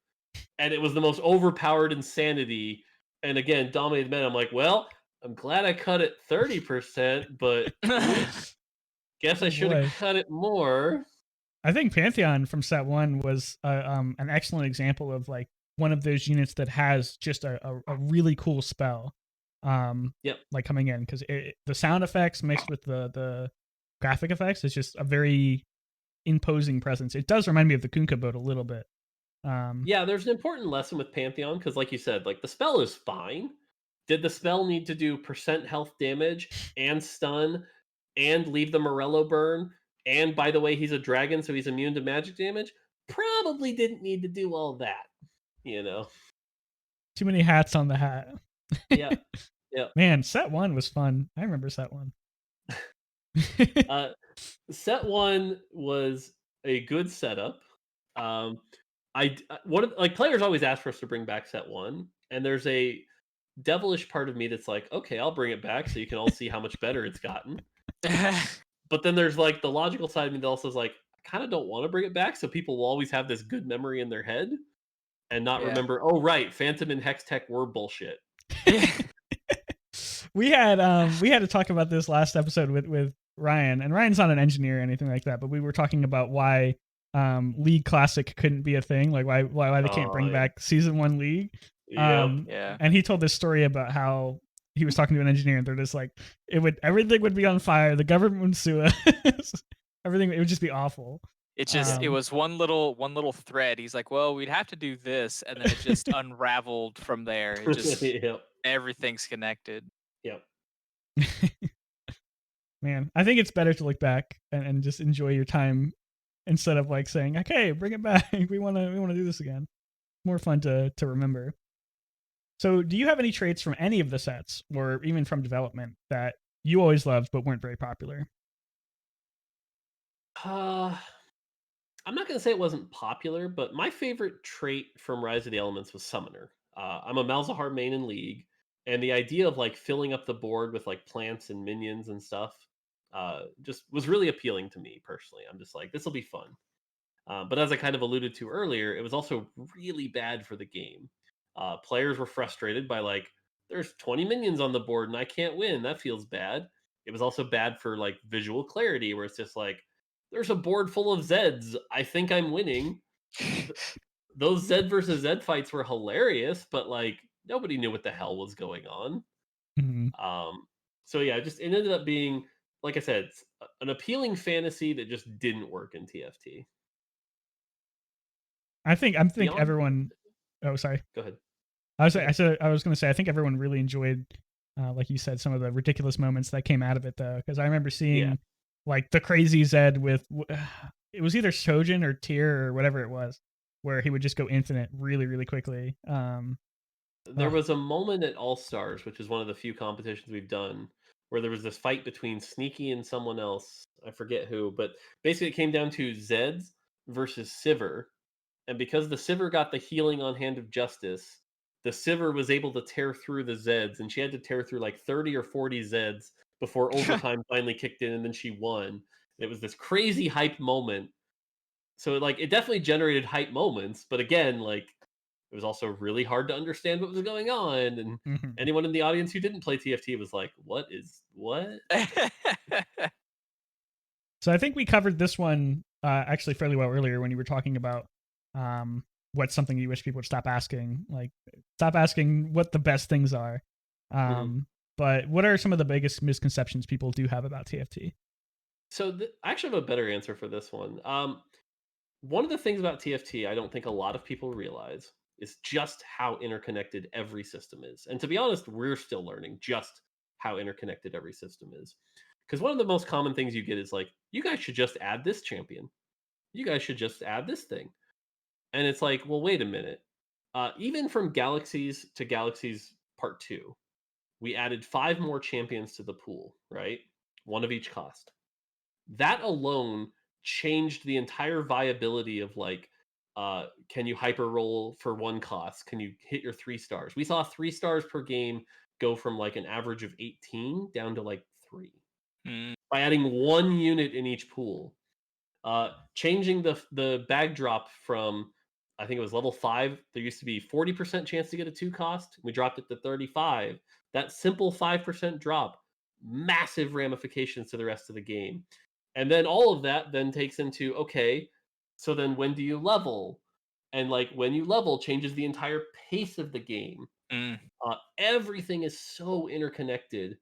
and it was the most overpowered insanity. And again, dominated men. I'm like, well, I'm glad I cut it 30%, but oops, guess Oh I should have boy. cut it more. I think Pantheon from set one was an excellent example of like one of those units that has just a really cool spell. Yep. Like coming in because the sound effects mixed with the graphic effects is just a very imposing presence. It does remind me of the Kunkka boat a little bit. Yeah, there's an important lesson with Pantheon because, like you said, like the spell is fine. Did the spell need to do percent health damage and stun and leave the Morello burn? And by the way, he's a dragon, so he's immune to magic damage. Probably didn't need to do all that, you know. Too many hats on the hat. Yeah, yeah. Man, set one was fun. I remember set one. Set one was a good setup. Like players always ask for us to bring back set one, and there's a devilish part of me that's like, okay, I'll bring it back so you can all see how much better it's gotten. But then there's like the logical side of me that also is like, I kind of don't want to bring it back, so people will always have this good memory in their head and not Yeah. remember, oh right, Phantom and Hextech were bullshit. we had to talk about this last episode with Ryan, and Ryan's not an engineer or anything like that, but we were talking about why League Classic couldn't be a thing, like why they can't bring back Season 1 League. Yeah. And he told this story about how he was talking to an engineer and they're just like, everything would be on fire, the government would sue us. Everything, it would just be awful. It just it was one little thread. He's like, well, we'd have to do this, and then it just unraveled from there. It just Yep. everything's connected. Yep. Man, I think it's better to look back and just enjoy your time instead of like saying, okay, bring it back. We wanna do this again. More fun to remember. So do you have any traits from any of the sets or even from development that you always loved but weren't very popular? I'm not going to say it wasn't popular, but my favorite trait from Rise of the Elements was Summoner. I'm a Malzahar main in League, And the idea of like filling up the board with like plants and minions and stuff just was really appealing to me personally. I'm just like, this will be fun. But as I kind of alluded to earlier, it was also really bad for the game. Players were frustrated by like, there's 20 minions on the board and I can't win. That feels bad. It was also bad for like visual clarity, where it's just like, there's a board full of Zeds. I think I'm winning. Those Zed versus Zed fights were hilarious, but like nobody knew what the hell was going on. Mhm. So yeah, just it ended up being, like I said, an appealing fantasy that just didn't work in TFT. I think Beyond, everyone. Oh, sorry. go ahead. I was Go ahead. I was going to say I think everyone really enjoyed, like you said, some of the ridiculous moments that came out of it though, because I remember Yeah, seeing like the crazy Zed with it was either Shojin or Tyr or whatever it was, where he would just go infinite really quickly. there was a moment at All Stars, which is one of the few competitions we've done, where there was this fight between Sneaky and someone else. I forget who, but basically it came down to Zeds versus Sivir. And because the Sivir got the healing on Hand of Justice, the Sivir was able to tear through the Zeds, and she had to tear through like 30 or 40 Zeds before overtime finally kicked in, and then she won. It was this crazy hype moment. So like it definitely generated hype moments, but again, like it was also really hard to understand what was going on. And Mhm. anyone in the audience who didn't play TFT was like, "What is what?" So I think we covered this one actually fairly well earlier when you were talking about what's something you wish people would stop asking, like stop asking what the best things are. Mhm. But what are some of the biggest misconceptions people do have about TFT? So I actually have a better answer for this one. One of the things about TFT I don't think a lot of people realize is just how interconnected every system is. And to be honest, we're still learning just how interconnected every system is. Because one of the most common things you get is like, you guys should just add this champion. You guys should just add this thing. And it's like, well, wait a minute. Even from Galaxies to Galaxies Part 2, we added 5 more champions to the pool, right? One of each cost. That alone changed the entire viability of like, can you hyper roll for 1 cost? Can you hit your 3 stars? We saw 3 stars per game go from like an average of 18 down to like 3 Mm, by adding 1 unit in each pool. Changing the bag drop from, I think it was level 5. There used to be 40% chance to get a 2 cost. We dropped it to 35. That simple 5% drop, massive ramifications to the rest of the game. And then all of that then takes into, okay, so then when do you level? And like when you level changes the entire pace of the game. mm, Everything is so interconnected.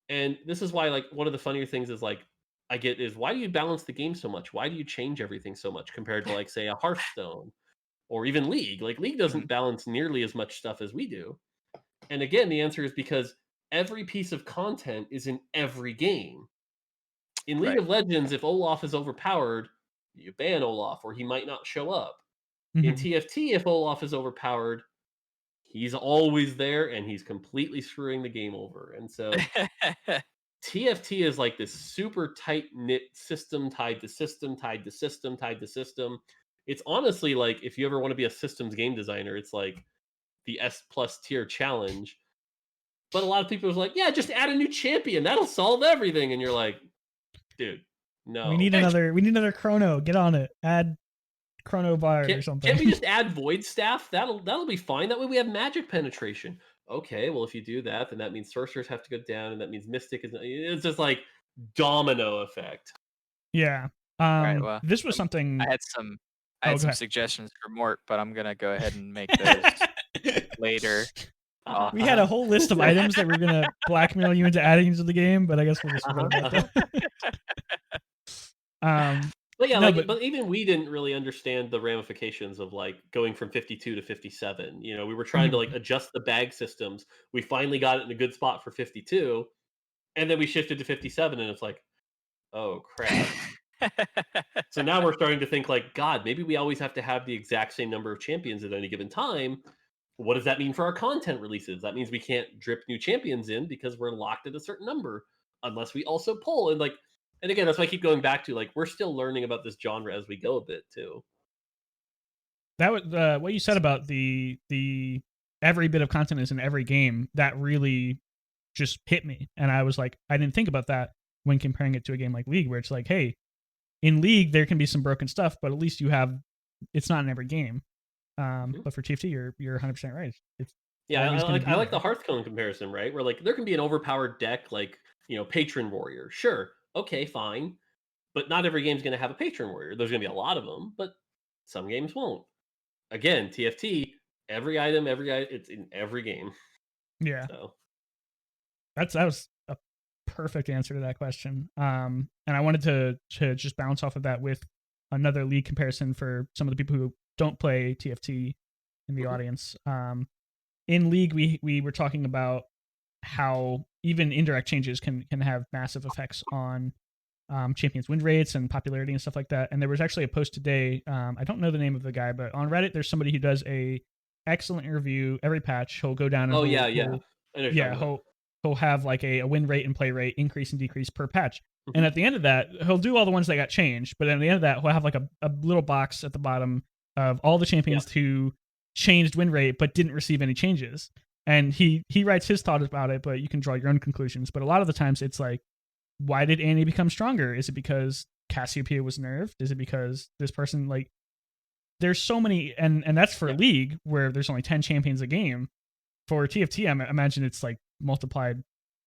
And this is why, like, one of the funnier things is like I get is, why do you balance the game so much? Why do you change everything so much compared to like say a Hearthstone or even League? Like League mhm. doesn't balance nearly as much stuff as we do. And again, the answer is because every piece of content is in every game. In League Right. of Legends, if Olaf is overpowered, you ban Olaf or he might not show up. In Mhm. TFT, if Olaf is overpowered, he's always there and he's completely screwing the game over. And so TFT is like this super tight knit system tied to system, tied to system, tied to system. It's honestly like, if you ever want to be a systems game designer, it's like the S plus tier challenge. But a lot of people are like, yeah, just add a new champion. That'll solve everything. And you're like, dude, no. We need another Chrono. Get on it. Add Chrono Bard or Can't something. we just add void staff? That'll be fine. That way we have magic penetration. Okay, well if you do that, then that means sorcerers have to go down, and that means mystic is. It's just like domino effect. Yeah. All right. Well, This was um, I something. had some I Oh, had go some ahead. suggestions for Mort, but I'm gonna go ahead and make those later. Uh-huh, We had a uh-huh. whole list of items that we're gonna blackmail you into adding into the game, but I guess we'll just forget Uh-huh, about uh-huh. that. um, But yeah, no, like, but but even we didn't really understand the ramifications of like going from 52 to 57. You know, we were trying to like mhm. adjust the bag systems. We finally got it in a good spot for 52, and then we shifted to 57, and it's like, oh crap. So now we're starting to think like, God, maybe we always have to have the exact same number of champions at any given time. What does that mean for our content releases? That means we can't drip new champions in because we're locked at a certain number unless we also pull. And again, that's why I keep going back to like, we're still learning about this genre as we go a bit too. That was what you said about the every bit of content is in every game, that really just hit me. And I was like, I didn't think about that when comparing it to a game like League, where it's like, hey, in League there can be some broken stuff, but at least you have, it's not in every game. But for TFT, you're 100% right. It's always going to be I like there. the Hearthstone comparison, right? Where like there can be an overpowered deck, like Patron Warrior. Sure, okay, fine, but not every game's going to have a Patron Warrior. There's going to be a lot of them, but some games won't. Again, TFT, every item, it's in every game. Yeah. So that was a perfect answer to that question. And I wanted to just bounce off of that with another League comparison for some of the people who don't play TFT in the audience. In League, we were talking about how even indirect changes can have massive effects on champions' win rates and popularity and stuff like that. And there was actually a post today. I don't know the name of the guy, but on Reddit, there's somebody who does a excellent interview every patch. He'll go down and he'll have like a win rate and play rate increase and decrease per patch. And at the end of that, he'll do all the ones that got changed. But at the end of that, he'll have like a little box at the bottom of all the champions who changed win rate but didn't receive any changes. And he writes his thoughts about it, but you can draw your own conclusions. But a lot of the times it's like, why did Annie become stronger? Is it because Cassiopeia was nerfed? Is it because this person, like, there's so many, and that's for League where there's only 10 champions a game. For TFT, I imagine it's like multiplied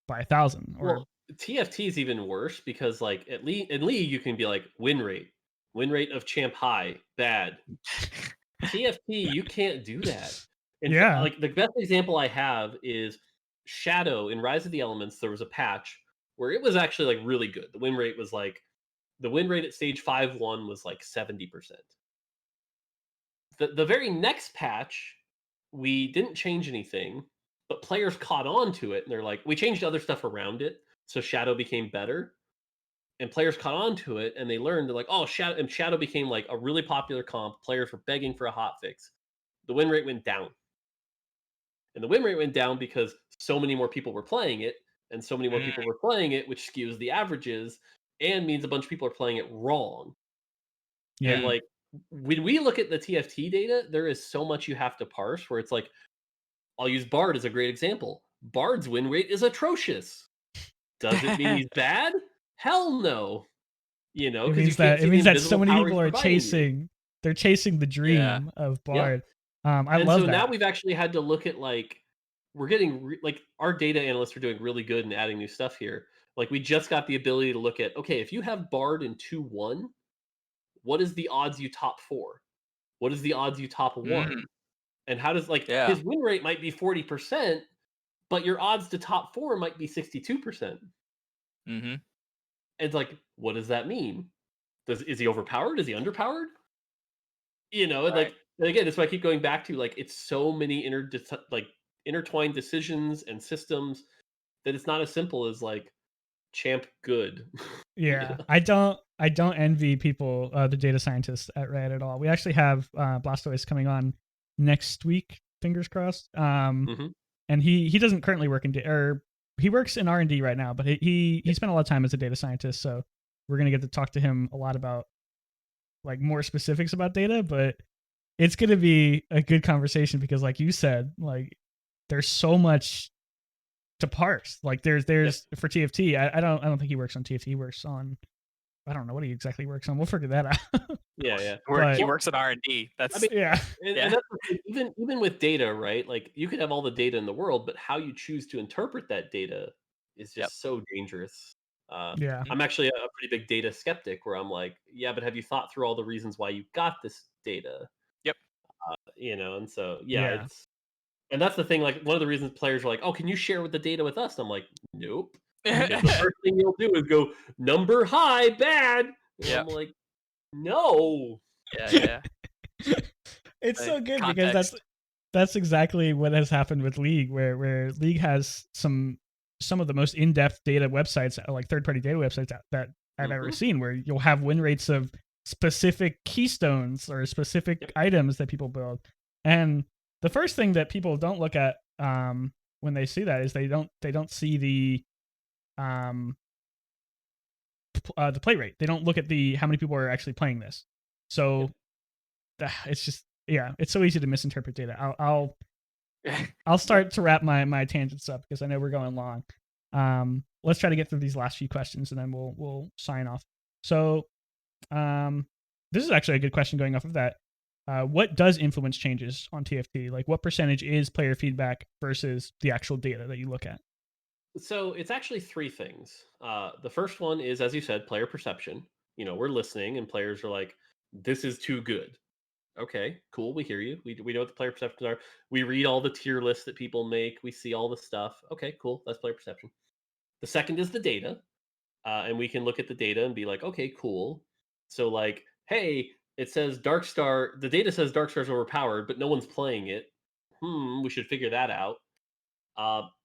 by 1,000. Well, TFT is even worse because like in League you can be like win rate of champ high, bad. TFT, you can't do that. Like the best example I have is Shadow in Rise of the Elements. There was a patch where it was actually like really good. The win rate at stage 5-1 was like 70%. The very next patch, we didn't change anything, but players caught on to it and they're like, we changed other stuff around it, so Shadow became better. And players caught on to it and they learned, they're like, oh, Shadow became like a really popular comp. Players were begging for a hotfix. The win rate went down. And the win rate went down because so many more people were playing it, and so many more people were playing it, which skews the averages and means a bunch of people are playing it wrong. Yeah. And like when we look at the TFT data, there is so much you have to parse where it's like, I'll use Bard as a great example. Bard's win rate is atrocious. Does it mean he's bad? Hell no. It means that so many people are chasing. They're chasing the dream of Bard. I love that. Now we've actually had to look at like we're getting like our data analysts are doing really good in adding new stuff here. Like we just got the ability to look at, okay, if you have Bard in 2-1, what is the odds you top 4? What is the odds you top 1? And how does his win rate might be 40%, but your odds to top 4 might be 62%. And it's like, what does that mean? Is he overpowered? Is he underpowered? Like, and again, that's why I keep going back to like it's so many intertwined decisions and systems that it's not as simple as like champ good. Yeah, I don't envy people, the data scientists at Riot at all. We actually have Blastoise coming on next week, fingers crossed. And he doesn't currently work he works in R&D right now, but he spent a lot of time as a data scientist, so we're gonna get to talk to him a lot about like more specifics about data. But it's gonna be a good conversation because, like you said, like there's so much to parse. Like there's for TFT. I don't think he works on TFT. He works on, I don't know what he exactly works on. We'll figure that out. He works at R&D. That's and that's, even with data, right? Like you could have all the data in the world, but how you choose to interpret that data is just so dangerous. I'm actually a pretty big data skeptic where I'm like, yeah, but have you thought through all the reasons why you got this data? And so it's, and that's the thing. Like one of the reasons players are like, "Oh, can you share with the data with us?" I'm like, "Nope." Because the first thing you'll do is go number high, bad. And I'm like, no. It's so good because that's exactly what has happened with League, where League has some of the most in-depth data websites, like third-party data websites that I've ever seen, where you'll have win rates of specific keystones or specific items that people build. And the first thing that people don't look at when they see that is they don't see the play rate. They don't look at how many people are actually playing this. So it's just it's so easy to misinterpret data. I'll start to wrap my tangents up because I know we're going long. Let's try to get through these last few questions and then we'll sign off. So, this is actually a good question going off of that. What does influence changes on TFT? Like, what percentage is player feedback versus the actual data that you look at? So it's actually three things. The first one is, as you said, player perception. We're listening, and players are like, "This is too good." Okay, cool. We hear you. We know what the player perceptions are. We read all the tier lists that people make. We see all the stuff. Okay, cool. That's player perception. The second is the data, and we can look at the data and be like, okay, cool. So like, hey, it says Dark Star. The data says Dark Star's overpowered, but no one's playing it. We should figure that out.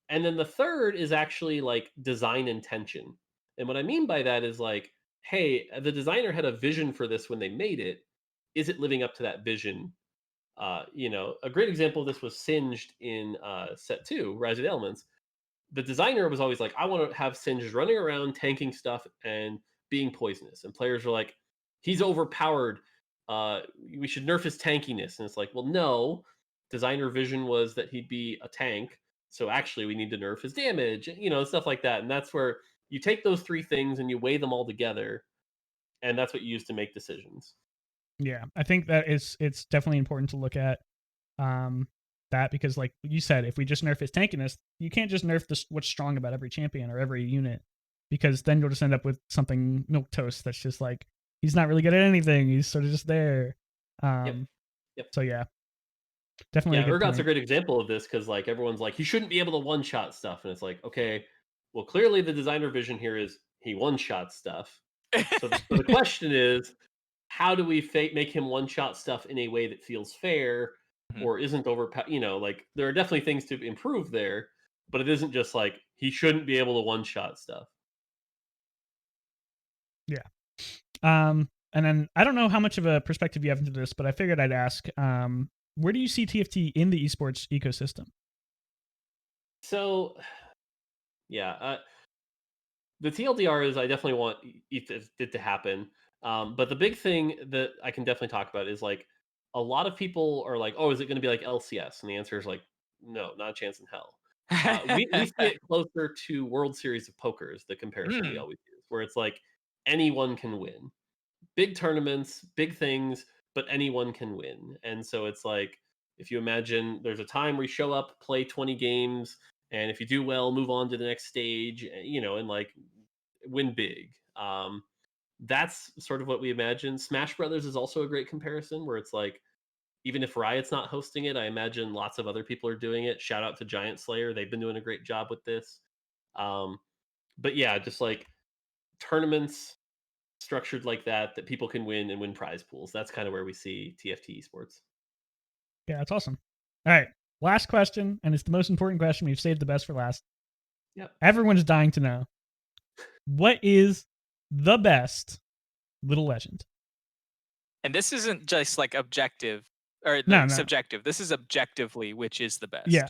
And then the third is actually like design intention. And what I mean by that is like, hey, the designer had a vision for this when they made it. Is it living up to that vision? A great example of this was Singed in set 2, Rise of the Elements. The designer was always like, I want to have Singed running around tanking stuff and being poisonous. And players were like, he's overpowered. We should nerf his tankiness. And it's like, well, no. Designer vision was that he'd be a tank. So actually, we need to nerf his damage, stuff like that. And that's where you take those three things and you weigh them all together. And that's what you use to make decisions. Yeah, I think that it's definitely important to look at that because, like you said, if we just nerf his tankiness, you can't just nerf what's strong about every champion or every unit, because then you'll just end up with something milquetoast that's just like he's not really good at anything. He's sort of just there. Yep. So yeah, definitely. Yeah, Urgot's a great example of this because like everyone's like he shouldn't be able to one shot stuff, and it's like okay, well clearly the designer vision here is he one shot stuff. So the question is, how do we make him one shot stuff in a way that feels fair or isn't like there are definitely things to improve there, but it isn't just like he shouldn't be able to one shot stuff. Yeah. And then I don't know how much of a perspective you have into this, but I figured I'd ask, where do you see TFT in the esports ecosystem? So yeah, the TLDR is I definitely want it to happen. But the big thing that I can definitely talk about is like a lot of people are like, oh, is it going to be like LCS? And the answer is like, no, not a chance in hell. We see it closer to World Series of Poker is the comparison we always use, where it's like anyone can win. Big tournaments, big things, but anyone can win. And so it's like if you imagine there's a time where you show up, play 20 games, and if you do well, move on to the next stage, and like win big. That's sort of what we imagine. Smash Brothers is also a great comparison where it's like even if Riot's not hosting it, I imagine lots of other people are doing it. Shout out to Giant Slayer. They've been doing a great job with this. But yeah, just like tournaments structured like that people can win and win prize pools. That's kind of where we see TFT esports. Yeah, that's awesome. All right. Last question, and it's the most important question. We've saved the best for last. Yep. Everyone's dying to know. What is the best Little Legend? And this isn't just like objective or No. subjective. This is objectively which is the best. Yeah.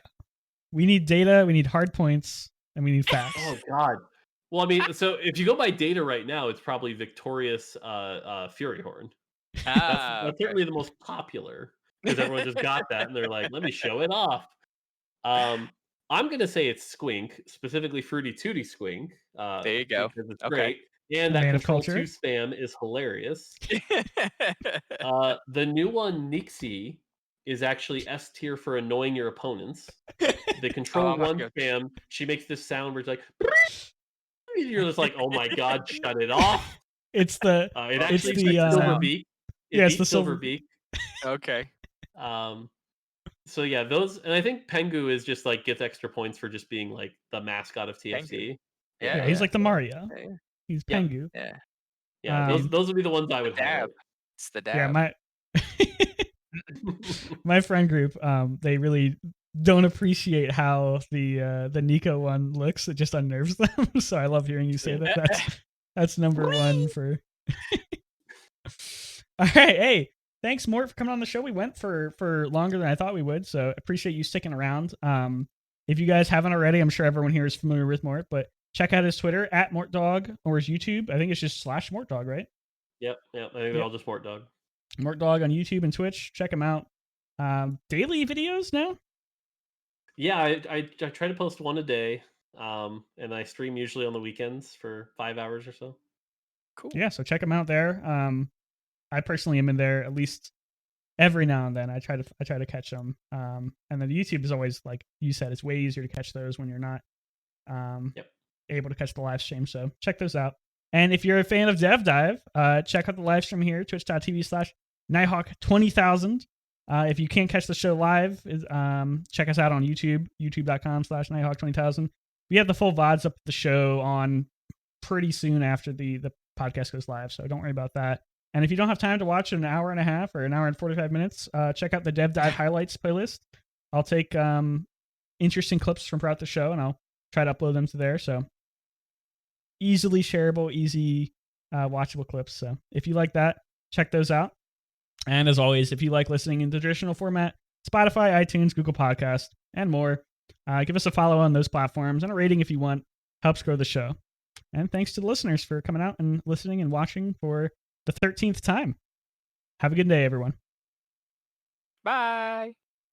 We need data, we need hard points, and we need facts. Oh God. Well, I mean, so if you go by data right now, it's probably Victorious Fury Horn. That's certainly the most popular because everyone just got that and they're like, let me show it off. I'm gonna say it's Squink, specifically Fruity Tooty Squink. There you go. Because it's Okay. great. And that Control 2 spam is hilarious. The new one, Nixie, is actually S tier for annoying your opponents. The Control 1 spam, she makes this sound where it's like, you're just like, oh my god, shut it off. It's the it actually beats Silverbeak. It's the Silverbeak. Okay. So yeah, those, and I think Pengu is just like gets extra points for just being like the mascot of TFT. Yeah, he's like the Mario. He's Pengu. Yeah. Those would be the ones I would highlight. It's the dab. Yeah, my friend group, they really don't appreciate how the Nico one looks. It just unnerves them. So I love hearing you say that. That's number one for. All right, hey, thanks Mort for coming on the show. We went for longer than I thought we would, so appreciate you sticking around. If you guys haven't already, I'm sure everyone here is familiar with Mort, but check out his Twitter at Mortdog or his YouTube. I think it's just /Mortdog, right? Yep. I think they're all just Mortdog. Mortdog on YouTube and Twitch. Check him out. Daily videos now? Yeah, I try to post one a day, and I stream usually on the weekends for 5 hours or so. Cool. Yeah, so check them out there. I personally am in there at least every now and then. I try to catch them. And then YouTube is always, like you said, it's way easier to catch those when you're not um, Yep. able to catch the live stream. So check those out. And if you're a fan of Dev Dive, check out the live stream here, twitch.tv/Nighthawk20,000. If you can't catch the show live, check us out on YouTube, youtube.com/Nighthawk20,000. We have the full VODs up the show on pretty soon after the podcast goes live, so don't worry about that. And if you don't have time to watch an hour and a half or an hour and 45 minutes, check out the Dev Dive highlights playlist. I'll take interesting clips from throughout the show, and I'll try to upload them to there. So easily shareable, easy watchable clips. So if you like that, check those out. And as always, if you like listening in the traditional format, Spotify, iTunes, Google Podcast, and more, give us a follow on those platforms and a rating if you want. Helps grow the show. And thanks to the listeners for coming out and listening and watching for the 13th time. Have a good day, everyone. Bye.